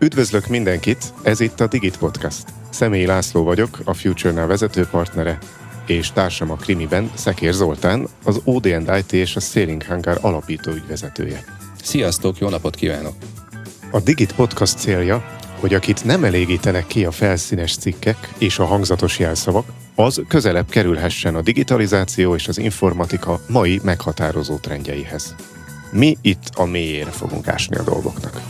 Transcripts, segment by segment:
Üdvözlök mindenkit, ez itt a Digit Podcast. Személyi László vagyok, a Future-nál vezetőpartnere, és társam a Krimiben Szekér Zoltán, az OD&IT és a Sailing Hangar alapító ügyvezetője. Sziasztok, jó napot kívánok! A Digit Podcast célja, hogy akit nem elégítenek ki a felszínes cikkek és a hangzatos jelszavak, az közelebb kerülhessen a digitalizáció és az informatika mai meghatározó trendjeihez. Mi itt a mélyére fogunk ásni a dolgoknak.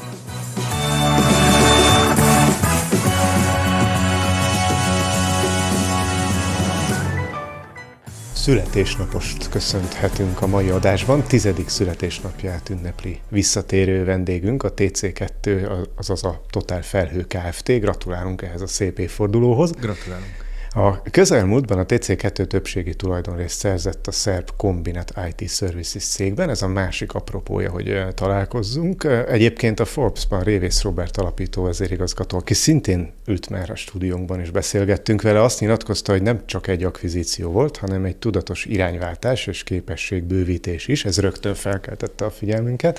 Születésnapost köszönhetünk a mai adásban. 10. születésnapját ünnepli visszatérő vendégünk, a TC2, azaz a Total Felhő Kft. Gratulálunk ehhez a szép évfordulóhoz. Gratulálunk. A közelmúltban a TC2 többségi tulajdonrészt szerzett a szerb Combinet IT Services cégben, ez a másik apropója, hogy találkozzunk. Egyébként a Forbes-ban Révész Róbert alapító vezérigazgató, aki szintén ült már a stúdiónkban és beszélgettünk vele, azt nyilatkozta, hogy nem csak egy akvizíció volt, hanem egy tudatos irányváltás és képességbővítés is, ez rögtön felkeltette a figyelmünket.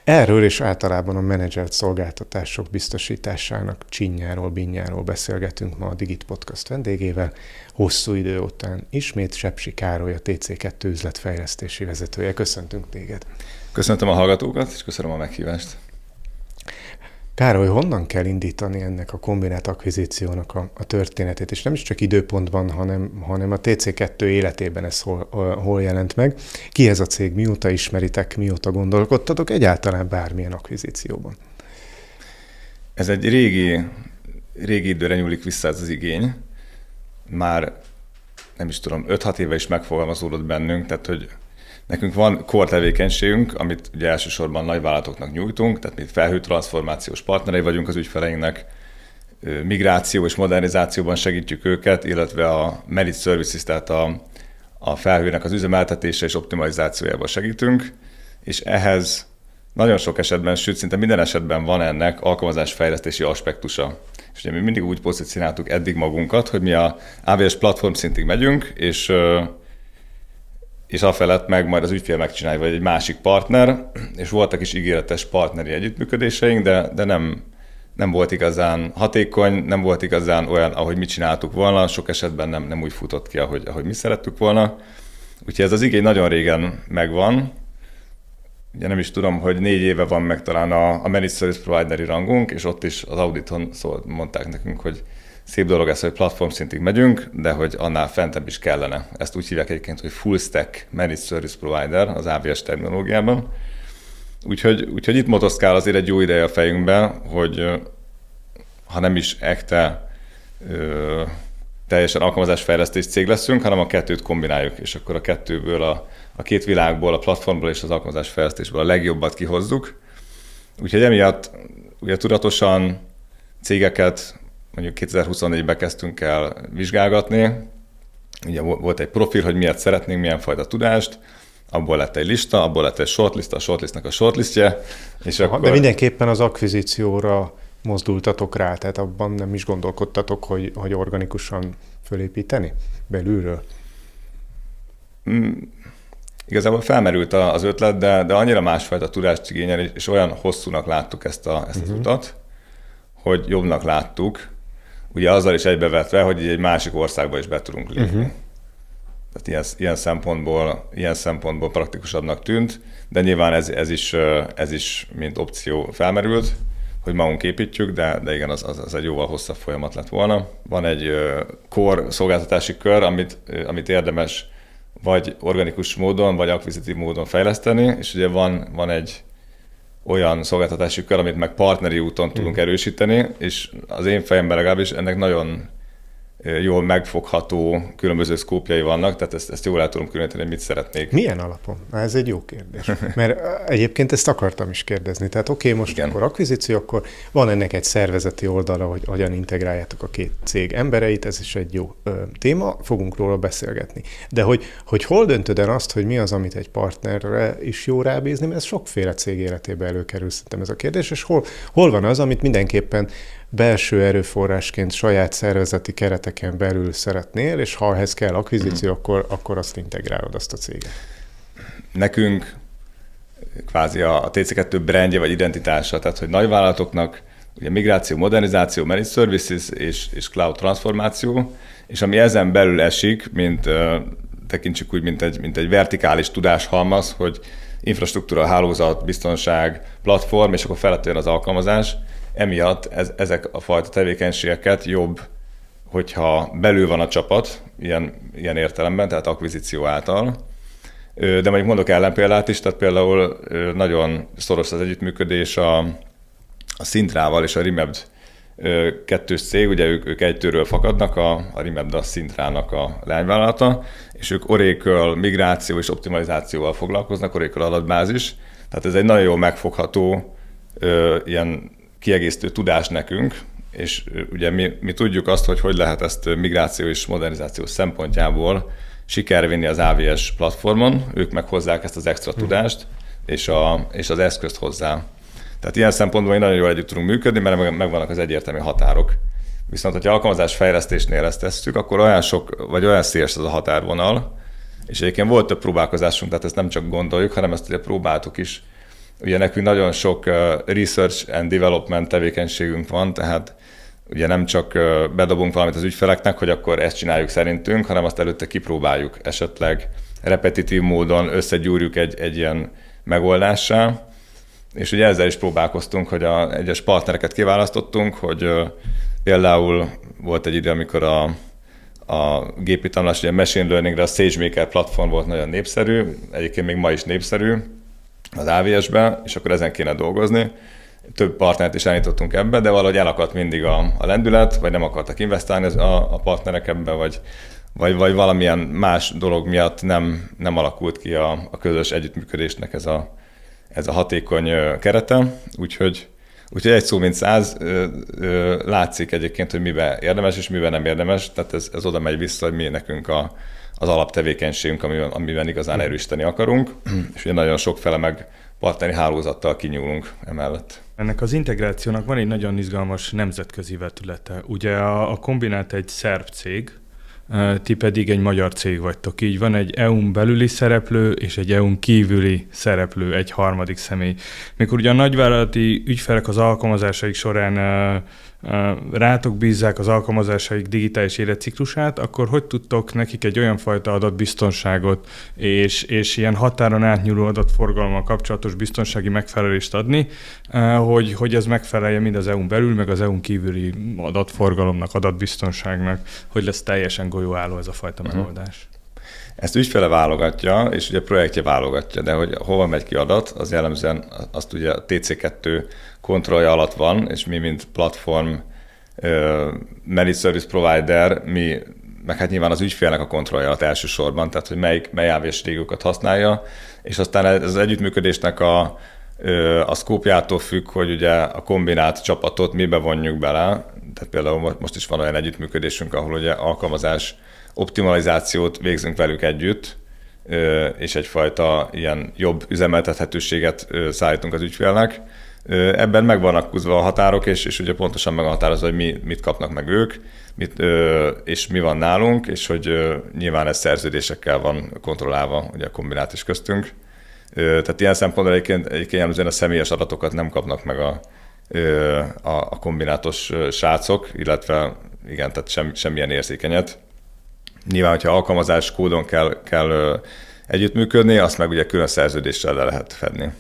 Erről és általában a menedzselt szolgáltatások biztosításának csinyáról, binnyáról beszélgetünk ma a Digit Podcast vendégével. Hosszú idő után ismét Sepsi Károly, a TC2 üzletfejlesztési vezetője. Köszöntünk téged. Köszöntöm a hallgatókat, és köszönöm a meghívást. Károly, honnan kell indítani ennek a kombinált akvizíciónak a történetét, és nem is csak időpontban, hanem a TC2 életében ez hol jelent meg? Ki ez a cég, mióta ismeritek, mióta gondolkodtatok egyáltalán bármilyen akvizícióban? Ez egy régi időre nyúlik vissza ez az igény. Már nem is tudom, 5-6 éve is megfogalmazódott bennünk, tehát hogy nekünk van core tevékenységünk, amit ugye elsősorban nagyvállalatoknak nyújtunk, tehát mi felhőtranszformációs partnerei vagyunk az ügyfeleinknek, migráció és modernizációban segítjük őket, illetve a Managed Services, tehát a felhőnek az üzemeltetése és optimalizációjában segítünk, és ehhez nagyon sok esetben, sőt szinte minden esetben van ennek alkalmazásfejlesztési aspektusa. És ugye mi mindig úgy pozícionáltuk eddig magunkat, hogy mi a AWS platform szintig megyünk, és afelett meg majd az ügyfél megcsinálja, vagy egy másik partner, és voltak is ígéretes partneri együttműködéseink, de nem volt igazán hatékony, nem volt igazán olyan, ahogy mi csináltuk volna, sok esetben nem úgy futott ki, ahogy mi szerettük volna. Úgyhogy ez az igény nagyon régen megvan. Ugye nem is tudom, hogy 4 éve van meg talán a Managed Service Provideri rangunk, és ott is az auditon mondták nekünk, hogy szép dolog ez, hogy platform szintig megyünk, de hogy annál fentebb is kellene. Ezt úgy hívják egyébként, hogy full stack Managed Service Provider az AWS terminológiában. Úgyhogy itt motoszkál azért egy jó ideje a fejünkben, hogy ha nem is teljesen alkalmazásfejlesztés cég leszünk, hanem a kettőt kombináljuk, és akkor a kettőből, a két világból, a platformból és az alkalmazásfejlesztésből a legjobbat kihozzuk. Úgyhogy emiatt ugye tudatosan cégeket mondjuk 2024-ben kezdtünk el vizsgálgatni. Ugye volt egy profil, hogy miért szeretnénk, milyen fajta tudást, abból lett egy lista, abból lett egy shortlist, a shortlistnek a shortlistje. És akkor... De mindenképpen az akvizícióra mozdultatok rá, tehát abban nem is gondolkodtatok, hogy organikusan fölépíteni belülről? Igazából felmerült az ötlet, de annyira másfajta tudást igényel, és olyan hosszúnak láttuk ezt az utat, hogy jobbnak láttuk, ugye azzal is egybevetve, hogy egy másik országba is be tudunk lépni. Tehát ilyen szempontból praktikusabbnak tűnt, de nyilván ez is mint opció felmerült, hogy magunk építjük, de igen, az egy jóval hosszabb folyamat lett volna. Van egy core szolgáltatási kör, amit érdemes vagy organikus módon, vagy akvizitív módon fejleszteni, és ugye van egy olyan szolgáltatási kör, amit meg partneri úton tudunk erősíteni, és az én fejemben legalábbis ennek nagyon jól megfogható különböző szkópjai vannak, tehát ezt jól el tudom különíteni, hogy mit szeretnék. Milyen alapon? Ez egy jó kérdés. Mert egyébként ezt akartam is kérdezni. Tehát most igen. Akkor akvizíció, akkor van ennek egy szervezeti oldala, hogy hogyan integráljátok a két cég embereit, ez is egy jó téma, fogunk róla beszélgetni. De hogy hol döntöd el azt, hogy mi az, amit egy partnerre is jó rábízni, mert ez sokféle cég életében előkerül szerintem ez a kérdés, és hol van az, amit mindenképpen belső erőforrásként saját szervezeti kereteken belül szeretnél, és ha ehhez kell akvizíció, akkor azt integrálod, azt a céget. Nekünk kvázi a TC2 brandje vagy identitása, tehát hogy nagyvállalatoknak ugye migráció, modernizáció, managed services és cloud transformáció, és ami ezen belül esik, tekintsük úgy, mint egy vertikális tudáshalmaz, hogy infrastruktúra, hálózat, biztonság, platform, és akkor felett jön az alkalmazás. Emiatt ezek a fajta tevékenységeket jobb, hogyha belül van a csapat, ilyen értelemben, tehát akvizíció által. De mondjuk mondok ellenpéldát is, tehát például nagyon szoros az együttműködés a Sintrával és a Remapd kettős cég, ugye ők egy tőről fakadnak, a Remapd a Sintrának a leányvállalata, és ők Oracle migráció és optimalizációval foglalkoznak, Oracle adatbázis, tehát ez egy nagyon jól megfogható ilyen kiegészítő tudás nekünk, és ugye mi tudjuk azt, hogy lehet ezt migráció és modernizáció szempontjából sikerre vinni az AWS platformon, ők meg hozzák ezt az extra tudást, és az eszközt hozzá. Tehát ilyen szempontból nagyon jól együtt tudunk működni, mert megvannak az egyértelmű határok. Viszont, hogyha alkalmazás fejlesztésnél ezt tesszük, akkor olyan sok, vagy olyan széles az a határvonal, és egyébként volt több próbálkozásunk, tehát ezt nem csak gondoljuk, hanem ezt ugye próbáltuk is. Ugye nekünk nagyon sok research and development tevékenységünk van, tehát ugye nem csak bedobunk valamit az ügyfeleknek, hogy akkor ezt csináljuk szerintünk, hanem azt előtte kipróbáljuk esetleg repetitív módon, összegyúrjuk egy ilyen megoldássá. És ugye ezzel is próbálkoztunk, hogy egyes partnereket kiválasztottunk, hogy például volt egy idő, amikor a gépi tanulás, ugye machine learningre a SageMaker platform volt nagyon népszerű, egyébként még ma is népszerű az AWS-ben, és akkor ezen kéne dolgozni. Több partnert is elindítottunk ebbe, de valahogy elakadt mindig a lendület, vagy nem akartak investálni a partnerek ebbe, vagy valamilyen más dolog miatt nem alakult ki a közös együttműködésnek ez a hatékony kerete, úgyhogy egy szó mint 100 látszik egyébként, hogy miben érdemes és miben nem érdemes, tehát ez oda megy vissza, hogy mi nekünk az alaptevékenységünk, amiben igazán erősíteni akarunk, és ugye nagyon sokféle meg partneri hálózattal kinyúlunk emellett. Ennek az integrációnak van egy nagyon izgalmas nemzetközi vetülete. Ugye a Combinat egy szerb cég, ti pedig egy magyar cég vagytok. Így van egy EU-n belüli szereplő és egy EU-n kívüli szereplő, egy harmadik személy. Mikor ugye a nagyvállalati ügyfelek az alkalmazásaik során rátok bízzák az alkalmazásaik digitális életciklusát, akkor hogy tudtok nekik egy olyan fajta adatbiztonságot és ilyen határon átnyúló adatforgalommal kapcsolatos biztonsági megfelelést adni, hogy ez megfelelje mind az EU-n belül, meg az EU-n kívüli adatforgalomnak, adatbiztonságnak, hogy lesz teljesen golyóálló ez a fajta megoldás. Ezt ügyfele válogatja, és ugye projektje válogatja, de hogy hova megy ki adat, az jellemzően azt ugye a TC2 kontrollja alatt van, és mi, mint platform managed service provider, meg hát nyilván az ügyfélnek a kontrollja alatt elsősorban, tehát hogy mely AWS régiókat használja, és aztán ez az együttműködésnek a szkópjától függ, hogy ugye a kombinált csapatot mibe vonjuk bele, tehát például most is van olyan együttműködésünk, ahol ugye alkalmazás optimalizációt végzünk velük együtt, és egyfajta ilyen jobb üzemeltethetőséget szállítunk az ügyfélnek. Ebben meg vannak húzva a határok, és ugye pontosan meghatározva, hogy mit kapnak meg ők, és mi van nálunk, és hogy nyilván ez szerződésekkel van kontrollálva, ugye a Combinat is köztünk. Tehát ilyen szempontból egyébként jellemzően a személyes adatokat nem kapnak meg a kombinátos srácok, illetve igen, tehát semmilyen érzékenyet. Nyilván, hogyha alkalmazás kódon kell együttműködni, azt meg ugye külön szerződéssel le lehet fedni.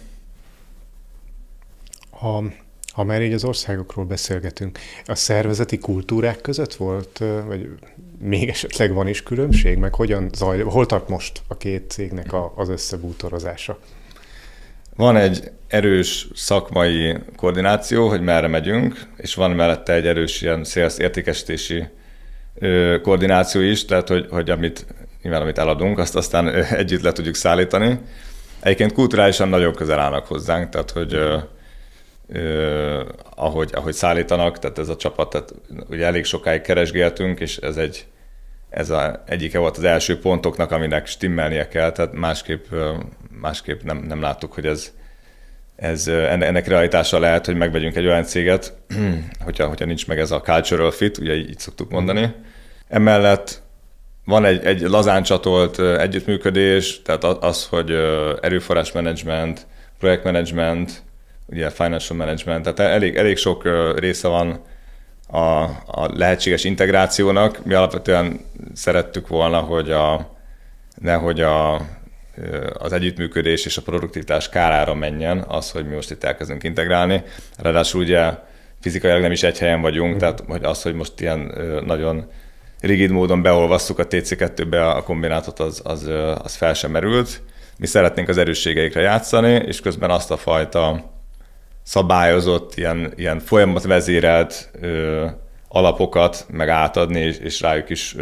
Ha már így az országokról beszélgetünk, a szervezeti kultúrák között volt, vagy még esetleg van is különbség, meg hol tart most a két cégnek az összebútorozása? Van egy erős szakmai koordináció, hogy merre megyünk, és van mellette egy erős ilyen sales értékesítési koordináció is, tehát hogy amit eladunk, azt aztán együtt le tudjuk szállítani. Egyébként kulturálisan nagyon közel állnak hozzánk, tehát hogy ahogy szállítanak, tehát ez a csapat, tehát ugye elég sokáig keresgéltünk, és egyike volt az első pontoknak, aminek stimmelnie kell, tehát másképp nem láttuk, hogy ennek realitása lehet, hogy megvegyünk egy olyan céget, hogyha nincs meg ez a cultural fit, ugye így szoktuk mondani. Emellett van egy lazán csatolt együttműködés, tehát az, hogy erőforrásmenedzsment, projektmenedzsment, ugye financial management, tehát elég sok része van a lehetséges integrációnak. Mi alapvetően szerettük volna, hogy nehogy az együttműködés és a produktivitás kárára menjen az, hogy mi most itt elkezdünk integrálni. Ráadásul ugye fizikailag nem is egy helyen vagyunk, tehát hogy most ilyen nagyon rigid módon beolvasszuk a TC2-be a kombinátot, az fel sem merült. Mi szeretnénk az erősségeikre játszani, és közben azt a fajta szabályozott, ilyen folyamatvezérelt alapokat meg átadni, és rájuk is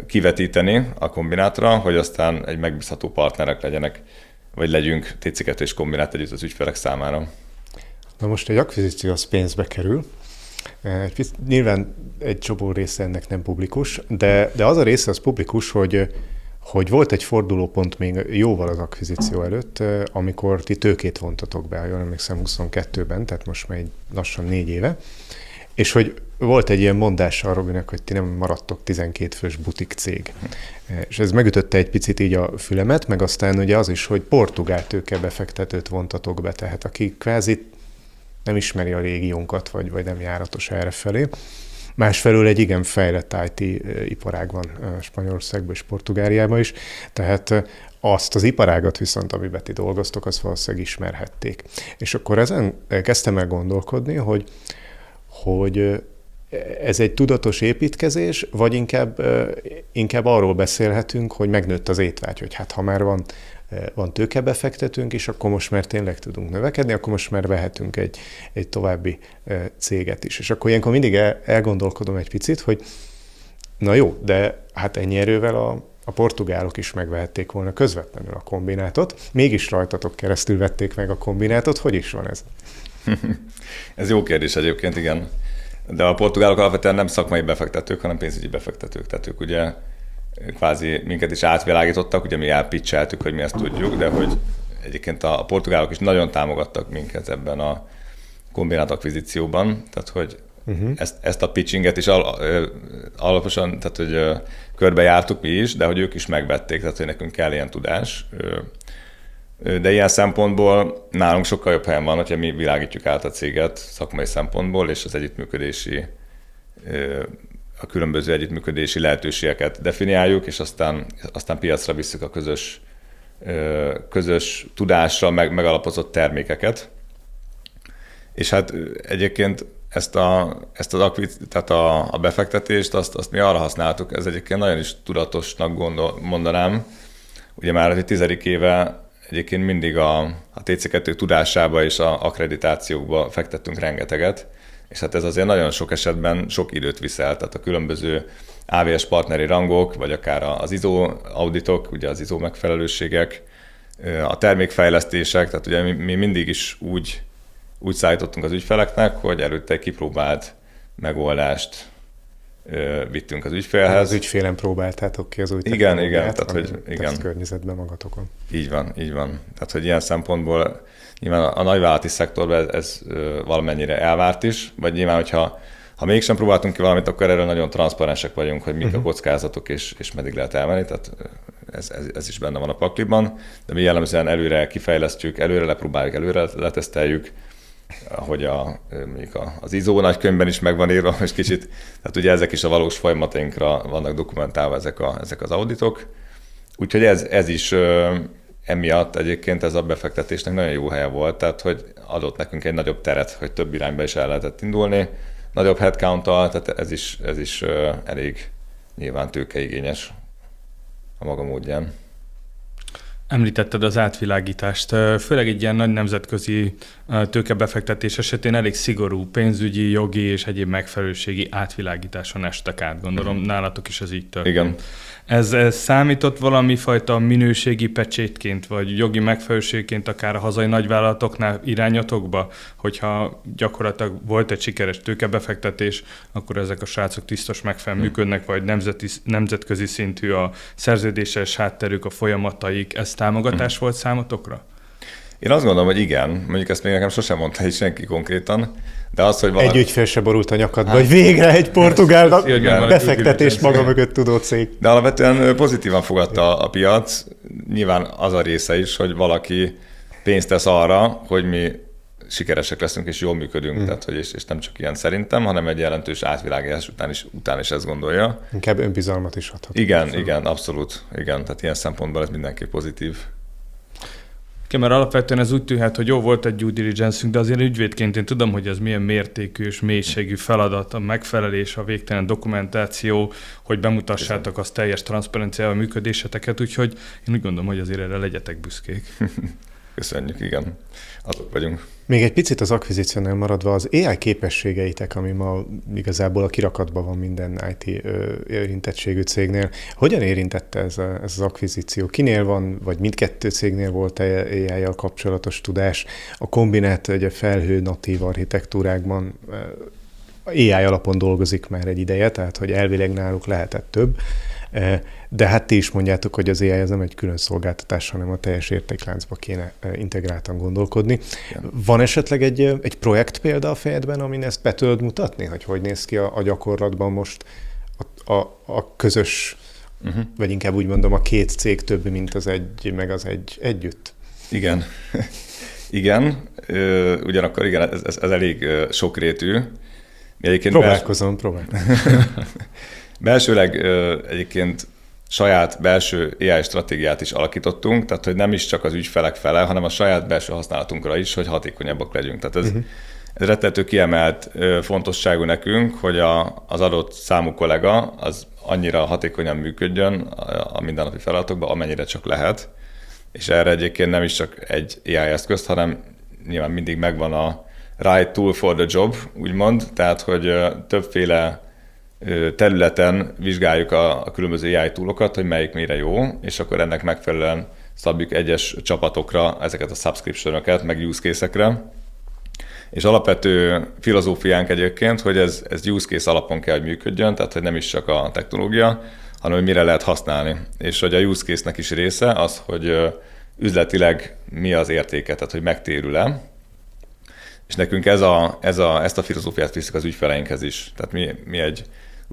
kivetíteni a kombinátra, hogy aztán egy megbízható partnerek legyenek, vagy legyünk TC2 és kombinát együtt az ügyfelek számára. Na most egy akvizíció az pénzbe kerül. Nyilván egy csomó része ennek nem publikus, de az a része az publikus, hogy volt egy fordulópont még jóval az akvizíció előtt, amikor ti tőkét vontatok be, ha jól emlékszem 22-ben, tehát most már lassan 4 éve, és hogy volt egy ilyen mondása a Robinak, hogy ti nem maradtok 12 fős butik cég. És ez megütötte egy picit így a fülemet, meg aztán ugye az is, hogy portugál tőkebefektetőt vontatok be, tehát aki kvázi nem ismeri a régiónkat, vagy nem járatos errefelé. Másfelől egy igen fejlett IT iparág van Spanyolországban és Portugáliában is, tehát azt az iparágat viszont, amiben ti dolgoztok, azt valószínűleg ismerhették. És akkor ezen kezdtem el gondolkodni, hogy ez egy tudatos építkezés, vagy inkább arról beszélhetünk, hogy megnőtt az étvágy, hogy hát ha már van tőkebefektetőnk, és akkor most már tényleg tudunk növekedni, akkor most már vehetünk egy további céget is. És akkor ilyenkor mindig elgondolkodom egy picit, hogy na jó, de hát ennyi erővel a portugálok is megvehették volna közvetlenül a kombinátot, mégis rajtatok keresztül vették meg a kombinátot. Hogy is van ez? Ez jó kérdés egyébként, igen. De a portugálok alapvetően nem szakmai befektetők, hanem pénzügyi befektetők. Tehát ők ugye kvázi minket is átvilágítottak, ugye mi elpitcheltük, hogy mi ezt tudjuk, de hogy egyébként a portugálok is nagyon támogattak minket ebben a kombinát akvizícióban, tehát hogy ezt a pitchinget is alaposan, tehát hogy körbejártuk mi is, de hogy ők is megvették, tehát hogy nekünk kell ilyen tudás. De ilyen szempontból nálunk sokkal jobb helyen van, hogyha mi világítjuk át a céget szakmai szempontból, és az együttműködési, a különböző együttműködési lehetőségeket definiáljuk, és aztán piacra visszük a közös tudásra megalapozott termékeket. És hát egyébként tehát a befektetést, azt mi arra használtuk, ez egyébként nagyon is tudatosnak mondanám. Ugye már egy 10. éve egyébként mindig a TC2 tudásába és a akkreditációkba fektettünk rengeteget, és hát ez azért nagyon sok esetben sok időt viszel, tehát a különböző AWS partneri rangok, vagy akár az ISO auditok, ugye az ISO megfelelőségek, a termékfejlesztések, tehát ugye mi mindig is úgy szállítottunk az ügyfeleknek, hogy előtte egy kipróbált megoldást vittünk az ügyfélhez. Az ügyfélen próbáltátok ki az új technológiát, igen, tehát hogy igen. Környezetben magatokon. Így van. Tehát, hogy ilyen szempontból nyilván a nagyvállalati szektorban ez valamennyire elvárt is, vagy nyilván, hogyha mégsem próbáltunk ki valamit, akkor erről nagyon transzparensek vagyunk, hogy mik a kockázatok és meddig lehet elmenni, tehát ez is benne van a pakliban, de mi jellemzően előre kifejlesztjük, előre lepróbáljuk, előre leteszteljük, ahogy az ISO nagykönyvben is megvan írva, és kicsit, tehát ugye ezek is a valós folyamatainkra vannak dokumentálva ezek az auditok. Úgyhogy ez is emiatt egyébként ez a befektetésnek nagyon jó helye volt, tehát hogy adott nekünk egy nagyobb teret, hogy több irányba is el lehetett indulni, nagyobb headcount-tal, tehát ez is elég nyilván tőkeigényes a maga módján. Említetted az átvilágítást. Főleg egy ilyen nagy nemzetközi tőkebefektetés esetén elég szigorú pénzügyi, jogi és egyéb megfelelőségi átvilágításon estek át. Gondolom, nálatok is ez így történt. Igen. Ez számított valami fajta minőségi pecsétként, vagy jogi megfelelőségként akár a hazai nagyvállalatoknál irányatokba, hogyha gyakorlatilag volt egy sikeres tőkebefektetés, akkor ezek a srácok tisztos megfelelően működnek, vagy nemzetközi szintű a szerződéses hátterük, a folyamataik. Ez támogatás volt számotokra? Én azt gondolom, hogy igen. Mondjuk ezt még nekem sosem mondta is senki konkrétan, de az, hogy egy ügyfél se borult a nyakadba, hogy végre egy portugál befektetés maga mögött tudó cég. De alapvetően pozitívan fogadta a piac. Nyilván az a része is, hogy valaki pénzt tesz arra, hogy mi sikeresek leszünk és jól működünk, tehát, hogy és nem csak ilyen szerintem, hanem egy jelentős átvilágítás után is ezt gondolja. Inkább önbizalmat is adhat. Igen, abszolút. Igen, tehát ilyen szempontból ez mindenki pozitív. Igen, mert alapvetően ez úgy tűnhet, hogy jó, volt egy due diligence-ünk, de azért ügyvédként én tudom, hogy ez milyen mértékű és mélységű feladat, a megfelelés, a végtelen dokumentáció, hogy bemutassátok azt teljes transzparenciával a működéseteket, úgyhogy én úgy gondolom, hogy azért erre legyetek büszkék. Köszönjük, igen. Azok vagyunk. Még egy picit az akvizíciónál maradva, az AI képességeitek, ami ma igazából a kirakatban van minden IT érintettségű cégnél, hogyan érintette ez az akvizíció? Kinél van, vagy mindkettő cégnél volt AI-jal kapcsolatos tudás? A kombinált ugye felhő natív architektúrákban AI alapon dolgozik már egy ideje, tehát hogy elvileg náluk lehetett több. De hát ti is mondjátok, hogy az AI az nem egy külön szolgáltatás, hanem a teljes értékláncba kéne integráltan gondolkodni. Igen. Van esetleg egy projekt példa a fejedben, amin ezt be tudod mutatni, hogy néz ki a gyakorlatban most a közös, vagy inkább úgy mondom, a két cég több, mint az egy, meg az egy együtt? Igen. Igen. Ugyanakkor igen, ez elég sokrétű. Próbálkozom. Belsőleg egyébként saját belső AI stratégiát is alakítottunk, tehát hogy nem is csak az ügyfelek fele, hanem a saját belső használatunkra is, hogy hatékonyabbak legyünk. Tehát ez rettető kiemelt fontosságú nekünk, hogy az adott számú kollega az annyira hatékonyan működjön a mindennapi feladatokban, amennyire csak lehet. És erre egyébként nem is csak egy AI eszközt, hanem nyilván mindig megvan a right tool for the job, úgymond, tehát hogy többféle területen vizsgáljuk a különböző AI toolokat, hogy melyik mire jó, és akkor ennek megfelelően szabjuk egyes csapatokra ezeket a subscription-öket, meg use case-ekre. És alapvető filozófiánk egyébként, hogy ez use case alapon kell, hogy működjön, tehát hogy nem is csak a technológia, hanem hogy mire lehet használni. És hogy a use case-nek is része az, hogy üzletileg mi az értéke, tehát hogy megtérül-e. És nekünk ezt a filozófiát viszik az ügyfeleinkhez is. Tehát mi egy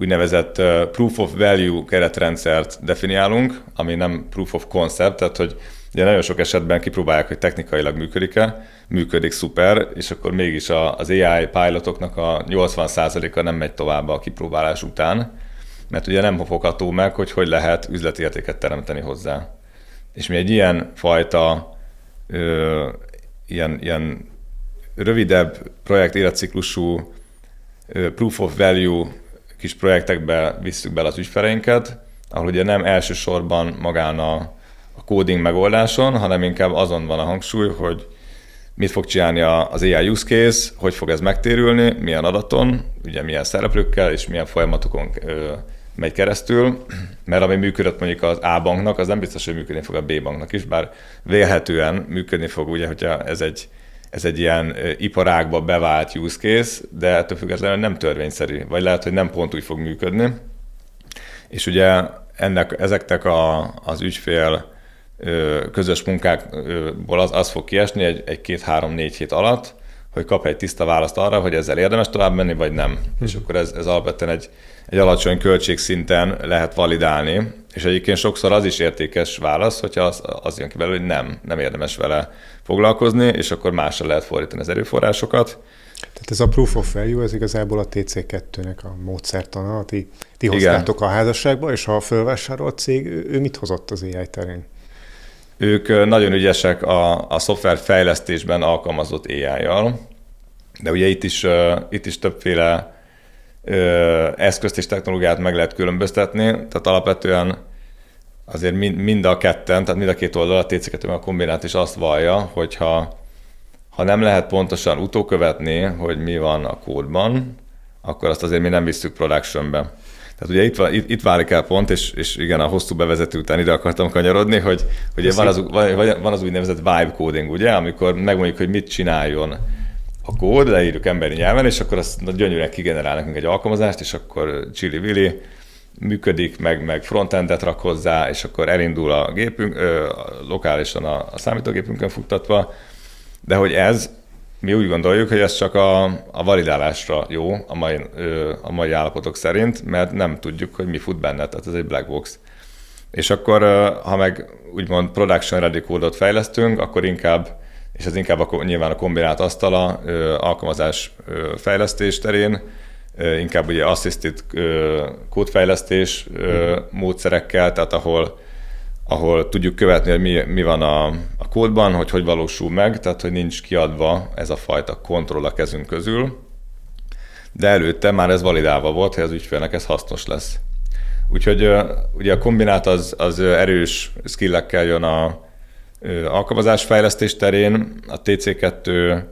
úgynevezett proof of value keretrendszert definiálunk, ami nem proof of concept, tehát hogy ugye nagyon sok esetben kipróbálják, hogy technikailag működik-e, működik szuper, és akkor mégis az AI pilotoknak a 80%-a nem megy tovább a kipróbálás után, mert ugye nem fogható meg, hogy lehet üzleti értéket teremteni hozzá. És mi egy ilyen fajta ilyen rövidebb projekt életciklusú proof of value kis projektekbe visszük bele az ügyfeleinket, ahol ugye nem elsősorban magán a coding megoldáson, hanem inkább azon van a hangsúly, hogy mit fog csinálni az AI use case, hogy fog ez megtérülni, milyen adaton, ugye milyen szereplőkkel és milyen folyamatokon megy keresztül, mert ami működött mondjuk az A banknak, az nem biztos, hogy működni fog a B banknak is, bár vélhetően működni fog, ugye, hogyha ez egy ilyen iparágba bevált use case, de ettől függetlenül nem törvényszerű, vagy lehet, hogy nem pont úgy fog működni. És ugye ezeknek az ügyfél közös munkákból az fog kiesni egy 2-3-4 hét alatt, hogy kap egy tiszta választ arra, hogy ezzel érdemes tovább menni, vagy nem. És akkor ez alapvetően egy alacsony költségszinten lehet validálni, és egyébként sokszor az is értékes válasz, hogyha az jön ki belőle, hogy nem érdemes vele foglalkozni, és akkor másra lehet fordítani az erőforrásokat. Tehát ez a proof of value, ez igazából a TC2-nek a módszertana, ti hoztátok a házasságba, és a fölvásárolt cég, ő mit hozott az AI terén? Ők nagyon ügyesek a szoftver fejlesztésben alkalmazott AI-jal, de ugye itt is többféle eszközt és technológiát meg lehet különböztetni, tehát alapvetően azért mind a ketten, tehát mind a két oldal, a TC2 a kombinált is azt vallja, hogy ha nem lehet pontosan utókövetni, hogy mi van a kódban, akkor azt azért mi nem visszük productionbe. Tehát ugye itt válik el pont, és igen, a hosszú bevezető után ide akartam kanyarodni, hogy van az úgynevezett vibe coding, ugye, amikor megmondjuk, hogy mit csináljon a kód, leírjuk emberi nyelven, és akkor azt gyönyörűen kigenerál nekünk egy alkalmazást, és akkor csili-vili működik, meg frontendet rak hozzá, és akkor elindul a gépünk, lokálisan a számítógépünkön futtatva, de hogy mi úgy gondoljuk, hogy ez csak a validálásra jó a mai állapotok szerint, mert nem tudjuk, hogy mi fut benne, tehát ez egy black box. És akkor, ha meg úgymond production ready kódot fejlesztünk, akkor inkább és ez inkább nyilván a kombinált asztala alkalmazás fejlesztés terén, inkább ugye assisted kódfejlesztés módszerekkel, tehát ahol tudjuk követni, hogy mi van a kódban, hogy valósul meg, tehát hogy nincs kiadva ez a fajta kontroll a kezünk közül, de előtte már ez validálva volt, hogy az ügyfélnek ez hasznos lesz. Úgyhogy ugye a kombinált az erős skillekkel jön a alkalmazásfejlesztés terén, a TC2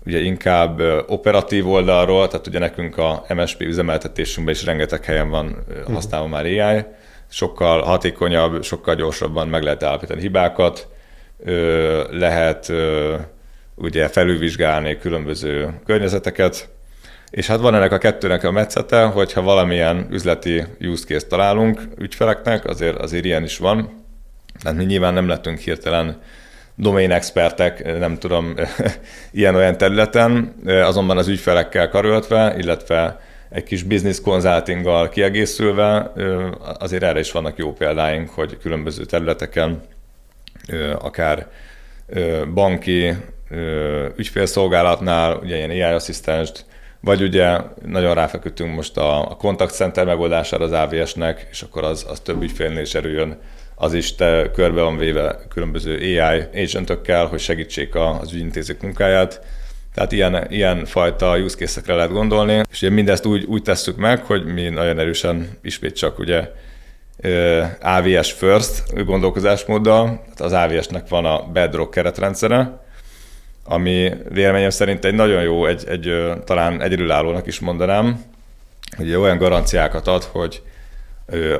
ugye inkább operatív oldalról, tehát ugye nekünk a MSP üzemeltetésünkben is rengeteg helyen van használva már AI, sokkal hatékonyabb, sokkal gyorsabban meg lehet állapítani hibákat, lehet ugye felülvizsgálni különböző környezeteket, és hát van ennek a kettőnek a metszete, hogyha valamilyen üzleti use case találunk ügyfeleknek, azért ilyen is van. Tehát mi nyilván nem lettünk hirtelen domain expertek, nem tudom, ilyen-olyan területen, azonban az ügyfelekkel karöltve, illetve egy kis business consultinggal kiegészülve, azért erre is vannak jó példáink, hogy különböző területeken, akár banki ügyfélszolgálatnál, ugye ilyen AI asszisztenst, vagy ugye nagyon ráfeküdtünk most a contact center megoldására az AWS-nek, és akkor az több ügyfélnél is erőjön, az is körbe van véve különböző AI agentökkel, hogy segítsék az ügyintézők munkáját. Tehát ilyen fajta use case-ekre lehet gondolni, és ugye mindezt úgy tesszük meg, hogy mi nagyon erősen ismét csak ugye AWS first gondolkozásmóddal, tehát az AWS-nek van a Bedrock keretrendszere, ami véleményem szerint egy nagyon jó, talán egyedülállónak is mondanám, hogy olyan garanciákat ad, hogy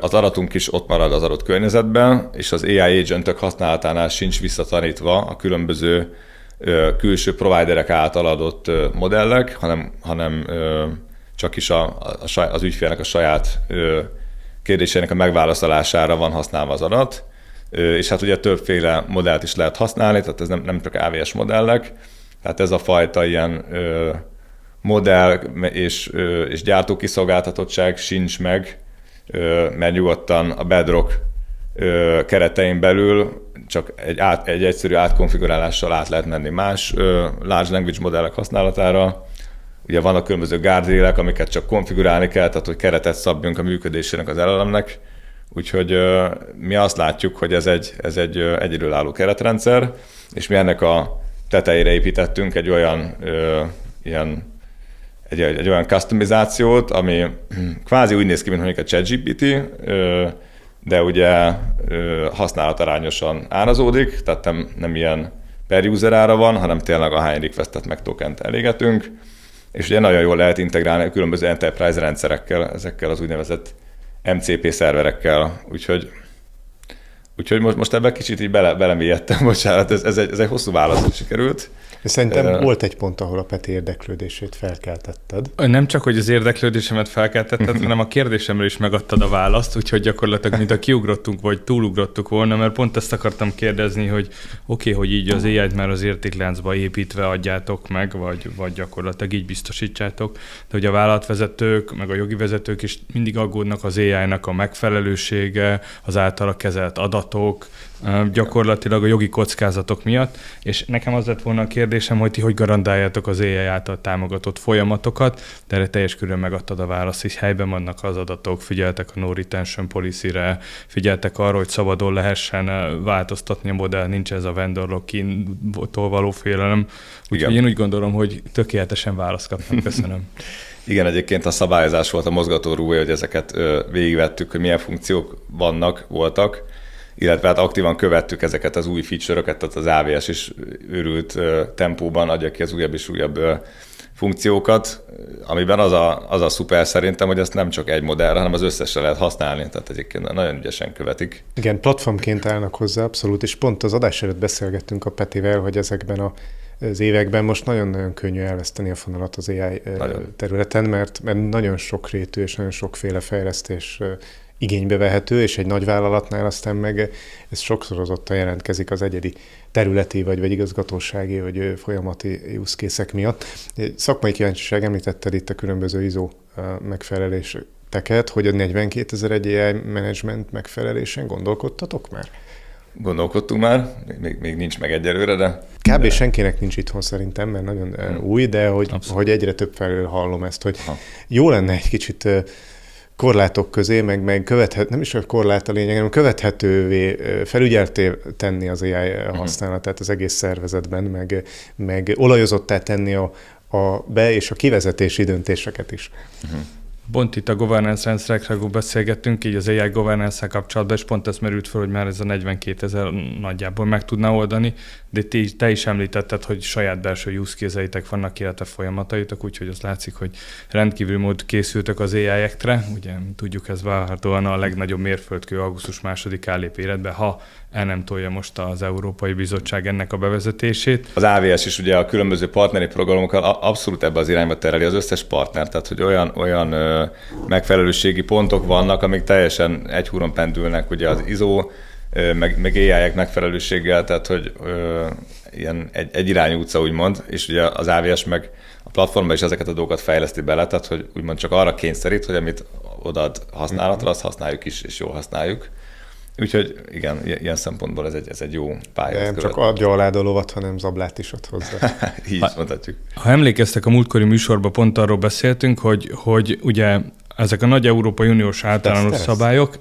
az adatunk is ott marad az adott környezetben, és az AI agentök használatánál sincs visszatanítva a különböző külső providerek által adott modellek, hanem csak is az ügyfélnek a saját kérdésének a megválaszolására van használva az adat. És hát ugye többféle modellt is lehet használni, tehát ez nem csak AWS modellek, tehát ez a fajta ilyen modell és gyártókiszolgáltatottság sincs meg, mert nyugodtan a Bedrock keretein belül csak egy egyszerű átkonfigurálással át lehet menni más large language modellek használatára. Ugye vannak különböző guardrailek, amiket csak konfigurálni kell, tehát hogy keretet szabjunk a működésének az LLM-nek. Úgyhogy mi azt látjuk, hogy ez egy egyedülálló keretrendszer, és mi ennek a tetejére építettünk egy olyan egy olyan customizációt, ami kvázi úgy néz ki, mint mondjuk a ChatGPT, de ugye használatarányosan árazódik, tehát nem ilyen per user ára van, hanem tényleg ahány requestet meg tokent elégetünk, és ugye nagyon jól lehet integrálni a különböző enterprise rendszerekkel, ezekkel az úgynevezett MCP szerverekkel, úgyhogy most ebben kicsit így belemélyedtem, bocsánat, ez egy hosszú válasz sikerült. Szerintem volt egy pont, ahol a Peti érdeklődését felkeltetted. Nem csak, hogy az érdeklődésemet felkeltetted, hanem a kérdésemre is megadtad a választ, úgyhogy gyakorlatilag mintha kiugrottunk, vagy túlugrottuk volna, mert pont ezt akartam kérdezni, hogy oké, hogy így az AI-t már az értékláncba építve adjátok meg, vagy gyakorlatilag így biztosítsátok, de ugye a vállalatvezetők, meg a jogi vezetők is mindig aggódnak az AI-nak a megfelelősége, az általa kezelt adatok, gyakorlatilag a jogi kockázatok miatt, és nekem az lett volna a kérdésem, hogy ti hogy garantáljátok az AI által támogatott folyamatokat, de erre teljes körülön megadtad a választ, hogy helyben vannak az adatok, figyeltek a no retention policy-re, figyeltek arra, hogy szabadon lehessen változtatni a modell, nincs ez a vendor lock-in-tól való félelem. Úgyhogy én úgy gondolom, hogy tökéletesen választ kaptam. Köszönöm. Igen, egyébként a szabályozás volt a mozgatórugója, hogy ezeket végigvettük, hogy milyen funkciók voltak, illetve hát aktívan követtük ezeket az új feature-öket, tehát az AWS is őrült tempóban adja ki az újabb és újabb funkciókat, amiben az a szuper szerintem, hogy ezt nem csak egy modellre, hanem az összesre lehet használni, tehát egyébként nagyon ügyesen követik. Igen, platformként állnak hozzá abszolút, és pont az adás előtt beszélgettünk a Petivel, hogy ezekben az években most nagyon-nagyon könnyű elveszteni a fonalat az AI területen, mert nagyon sokrétű és nagyon sokféle fejlesztés igénybe vehető, és egy nagy vállalatnál aztán meg ez sokszorozottan jelentkezik az egyedi területi, vagy igazgatósági, vagy folyamati use case-ek miatt. Szakmai kíváncsiság, említetted itt a különböző ISO megfeleléseket, hogy a 42 000 egy AI management megfelelésen gondolkodtatok már? gondolkodtunk már, még nincs meg egyelőre, de... Kb. Senkinek nincs itthon szerintem, mert nagyon új, de hogy egyre több felől hallom ezt, hogy jó lenne egy kicsit korlátok közé, meg nem is a korlát a lényeg, hanem követhetővé, felügyelté tenni az AI használatát az egész szervezetben, meg olajozottá tenni a be- és a kivezetési döntéseket is. Pont itt a governance rendszerekről beszélgettünk, így az AI governance-szel kapcsolatban, és pont ez merült fel, hogy már ez a 42 000 nagyjából meg tudná oldani, de te is említetted, hogy saját belső use case-eitek vannak, illetve folyamataitok, úgyhogy az látszik, hogy rendkívül mód készültök az AI-ekre. Ugye tudjuk, ez várhatóan a legnagyobb mérföldkő augusztus 2-án lép életbe, ha el nem tolja most az Európai Bizottság ennek a bevezetését. Az AVS is ugye a különböző partneri programokkal abszolút ebbe az irányba tereli az összes partner, tehát hogy olyan megfelelőségi pontok vannak, amik teljesen egy húron pendülnek, ugye az ISO, meg AI-ek megfelelőséggel, tehát hogy ilyen egy irányú utca úgymond, és ugye az AVS meg a platformban is ezeket a dolgokat fejleszti bele, tehát hogy úgymond csak arra kényszerít, hogy amit odaad használatra, azt használjuk is, és jól használjuk. Úgyhogy igen, ilyen szempontból ez egy jó pálya. Nem csak adja alá a lovat, hanem zablát is ad hozzá. Így mondhatjuk. Ha emlékeztek, a múltkori műsorban pont arról beszéltünk, hogy ugye ezek a nagy Európai Uniós általános szabályok,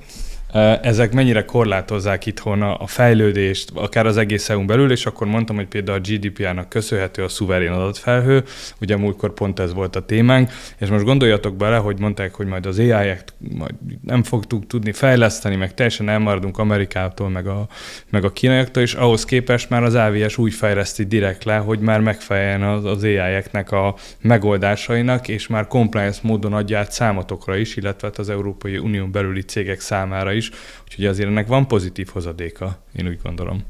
ezek mennyire korlátozzák itthon a fejlődést, akár az egész EU-n belül, és akkor mondtam, hogy például a GDPR-nak köszönhető a szuverén adatfelhő, ugye múltkor pont ez volt a témánk, és most gondoljatok bele, hogy mondták, hogy majd az AI-et majd nem fogtuk tudni fejleszteni, meg teljesen elmaradunk Amerikától, meg a kínaiaktól, és ahhoz képest már az AVS úgy fejleszti direkt le, hogy már megfeleljen az AI-eknek a megoldásainak, és már compliance módon adja át számotokra is, illetve az Európai Unión belüli cégek számára is, úgyhogy azért ennek van pozitív hozadéka, én úgy gondolom.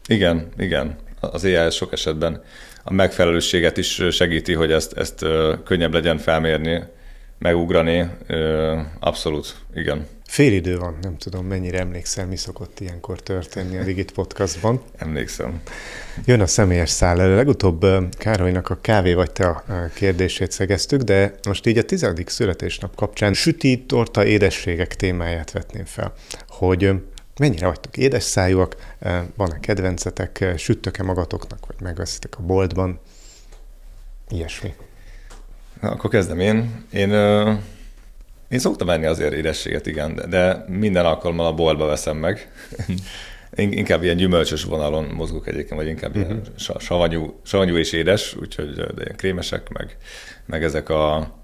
Igen. Az AI sok esetben a megfelelősséget is segíti, hogy ezt könnyebb legyen felmérni, megugrani. Abszolút, igen. Félidő van, nem tudom, mennyire emlékszel, mi szokott ilyenkor történni a Digit Podcastban. Emlékszem. Jön a személyes szál elő. Legutóbb Károlynak a kávé vagy te a kérdését szegeztük, de most így a 10. születésnap kapcsán süti, torta, édességek témáját vetném fel, hogy mennyire vagytok édesszájúak, van-e kedvencetek, süttök-e magatoknak, vagy megveszitek a boltban, ilyesmi. Na, akkor kezdem én. Én szoktam enni azért édességet, igen, de minden alkalommal a boltba veszem meg. Inkább ilyen gyümölcsös vonalon mozgok egyébként, vagy inkább ilyen savanyú és édes, úgyhogy de ilyen krémesek, meg ezek a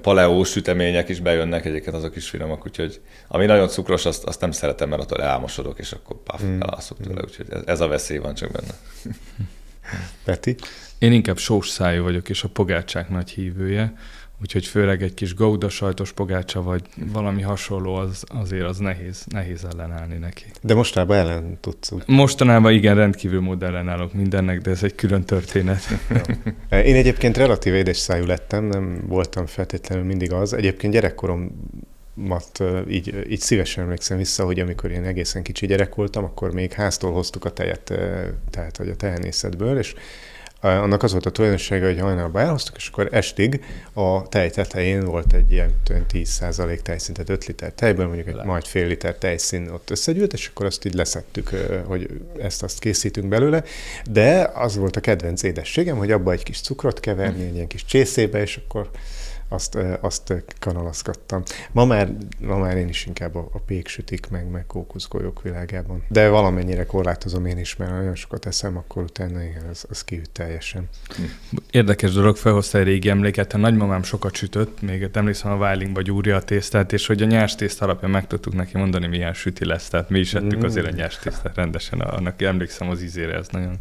paleó sütemények is bejönnek, egyébként azok is finomak, úgyhogy ami nagyon cukros, azt nem szeretem, mert attól elmosodok, és akkor elalszok tőle, úgyhogy ez a veszély van csak benne. Peti? Én inkább sós szájú vagyok, és a pogácsák nagy hívője, úgyhogy főleg egy kis gouda sajtos pogácsa, vagy valami hasonló, azért az nehéz ellenállni neki. De mostanában ellen tudsz úgy. Mostanában igen, rendkívül mód ellenállok mindennek, de ez egy külön történet. Én egyébként relatív édesszájú lettem, nem voltam feltétlenül mindig az. Egyébként gyerekkoromat így szívesen emlékszem vissza, hogy amikor én egészen kicsi gyerek voltam, akkor még háztól hoztuk a tejet, tehát hogy a tehenészetből, és annak az volt a tulajdonsága, hogy hajnalban elhoztuk, és akkor estig a tej tetején volt egy ilyen 10% tejszintet, 5 liter tejből, mondjuk egy majd fél liter tejszín ott összegyűlt, és akkor azt így leszettük, hogy ezt-azt készítünk belőle. De az volt a kedvenc édességem, hogy abba egy kis cukrot keverni, egy ilyen kis csészébe, és akkor azt kanalazgattam. Ma már én is inkább a péksütik, meg kókuszgolyók világában. De valamennyire korlátozom én is, mert nagyon sokat eszem, akkor utána igen, az kiüt teljesen. Érdekes dolog, felhozta egy régi emléket, a nagymamám sokat sütött, még emlékszem a Vállingba gyúrja a tésztát, és hogy a nyers tészta alapján meg tudtuk neki mondani, milyen süti lesz, tehát mi is ettük azért a nyers tésztát rendesen, annak emlékszem az ízére, ez nagyon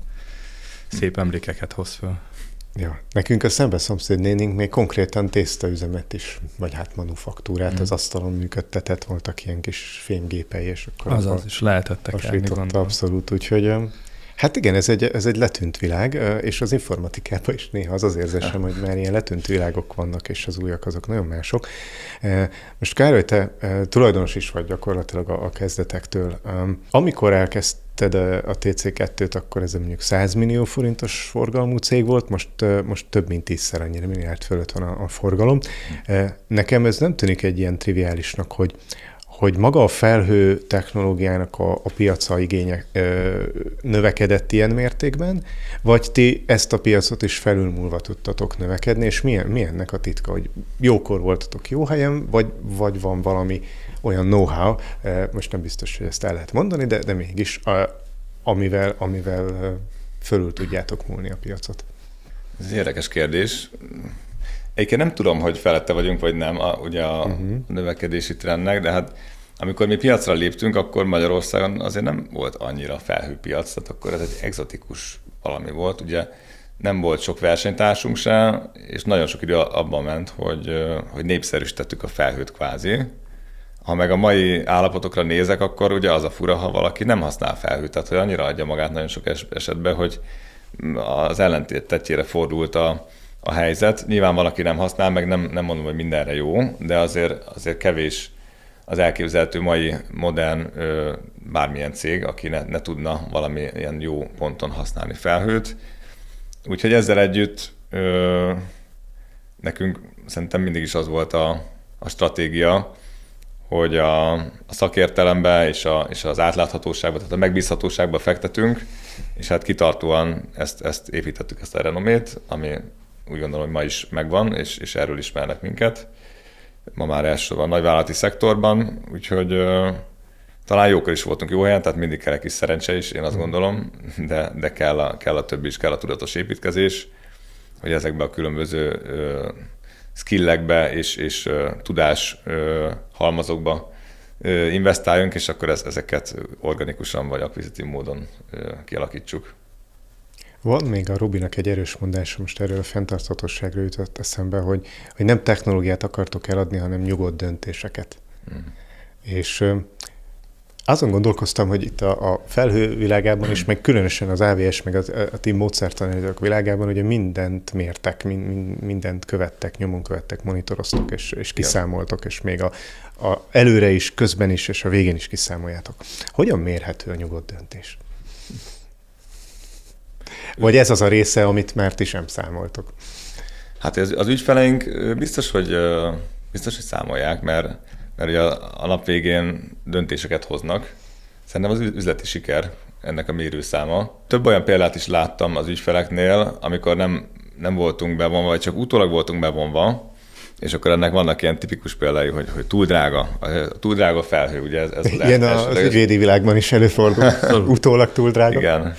szép emlékeket hoz fel. Ja, nekünk a szomszéd nénink még konkrétan tésztaüzemet is, vagy hát manufaktúrát az asztalon működtetett, voltak ilyen kis fémgépei, és akkor azaz is lehetettek elni, gondolom. Abszolút, úgyhogy hát igen, ez egy letűnt világ, és az informatikában is néha az érzésem, hogy már ilyen letűnt világok vannak, és az újak azok nagyon mások. Most Károly, te tulajdonos is vagy gyakorlatilag a kezdetektől. Amikor elkezdted a TC2-t, akkor ez mondjuk 100 millió forintos forgalmú cég volt, most több mint 10-szer annyira, milliárd fölött van a forgalom. Nekem ez nem tűnik egy ilyen triviálisnak, hogy maga a felhő technológiának a piaca igénye növekedett ilyen mértékben, vagy ti ezt a piacot is felülmúlva tudtatok növekedni, és mi ennek a titka, hogy jókor voltatok jó helyen, vagy van valami olyan know-how, most nem biztos, hogy ezt el lehet mondani, de mégis, amivel fölül tudjátok múlni a piacot. Ez egy érdekes kérdés. Egyébként nem tudom, hogy felette vagyunk, vagy nem ugye a növekedési trendnek, de hát amikor mi piacra léptünk, akkor Magyarországon azért nem volt annyira felhőpiac, tehát akkor ez egy egzotikus valami volt. Ugye nem volt sok versenytársunk se, és nagyon sok idő abban ment, hogy népszerűsítettük a felhőt kvázi. Ha meg a mai állapotokra nézek, akkor ugye az a fura, ha valaki nem használ felhőt, tehát hogy annyira adja magát nagyon sok esetben, hogy az ellentétjére fordult a helyzet. Nyilván valaki nem használ, meg nem mondom, hogy mindenre jó, de azért kevés az elképzelhető mai modern bármilyen cég, aki ne tudna valamilyen jó ponton használni felhőt. Úgyhogy ezzel együtt nekünk szerintem mindig is az volt a stratégia, hogy a szakértelembe és az átláthatóságba, tehát a megbízhatóságba fektetünk, és hát kitartóan ezt építettük, ezt a renomét, ami úgy gondolom, hogy ma is megvan, és erről ismernek minket. Ma már elsősorban a nagyvállalati szektorban, úgyhogy talán jókor is voltunk jó helyen, tehát mindig kell egy kis szerencse is, én azt gondolom, de kell a többi is, kell a tudatos építkezés, hogy ezekbe a különböző skillekbe és tudás halmazokba investáljunk, és akkor ezeket organikusan vagy akvizitív módon kialakítsuk. Van még a Robinak egy erős mondása, most erről a fenntarthatóságra jutott eszembe, hogy nem technológiát akartok eladni, hanem nyugodt döntéseket. És azon gondolkoztam, hogy itt a felhő világában is, meg különösen az AWS, meg a ti módszertanok világában, ugye mindent mértek, mindent követtek, nyomon követtek, monitoroztok, és kiszámoltok, és még a előre is, közben is, és a végén is kiszámoljátok. Hogyan mérhető a nyugodt döntés? Vagy ez az a része, amit már ti sem számoltok? Hát az ügyfeleink biztos, hogy számolják, mert ugye a nap végén döntéseket hoznak. Szerintem az üzleti siker ennek a mérőszáma. Több olyan példát is láttam az ügyfeleknél, amikor nem voltunk bevonva, vagy csak utólag voltunk bevonva, és akkor ennek vannak ilyen tipikus példái, hogy túl drága felhő, ugye ez ilyen az ügyvédi világban is előfordul, utólag túl drága. Igen.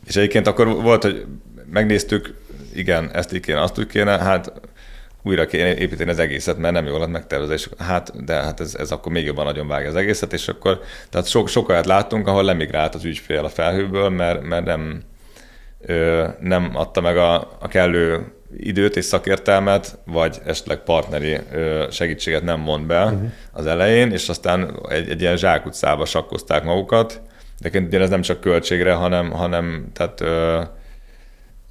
És egyébként akkor volt, hogy megnéztük, igen, ezt így kéne, azt úgy kéne, hát újra kéne építeni az egészet, mert nem jól lett megtervezés. Hát ez akkor még jobban nagyon vágja az egészet, és akkor tehát sok olyat láttunk, ahol lemigrált az ügyfél a felhőből, mert nem adta meg a kellő időt és szakértelmet, vagy esetleg partneri segítséget nem mond be az elején, és aztán egy ilyen zsákutcába sakkozták magukat. De ez nem csak költségre, hanem tehát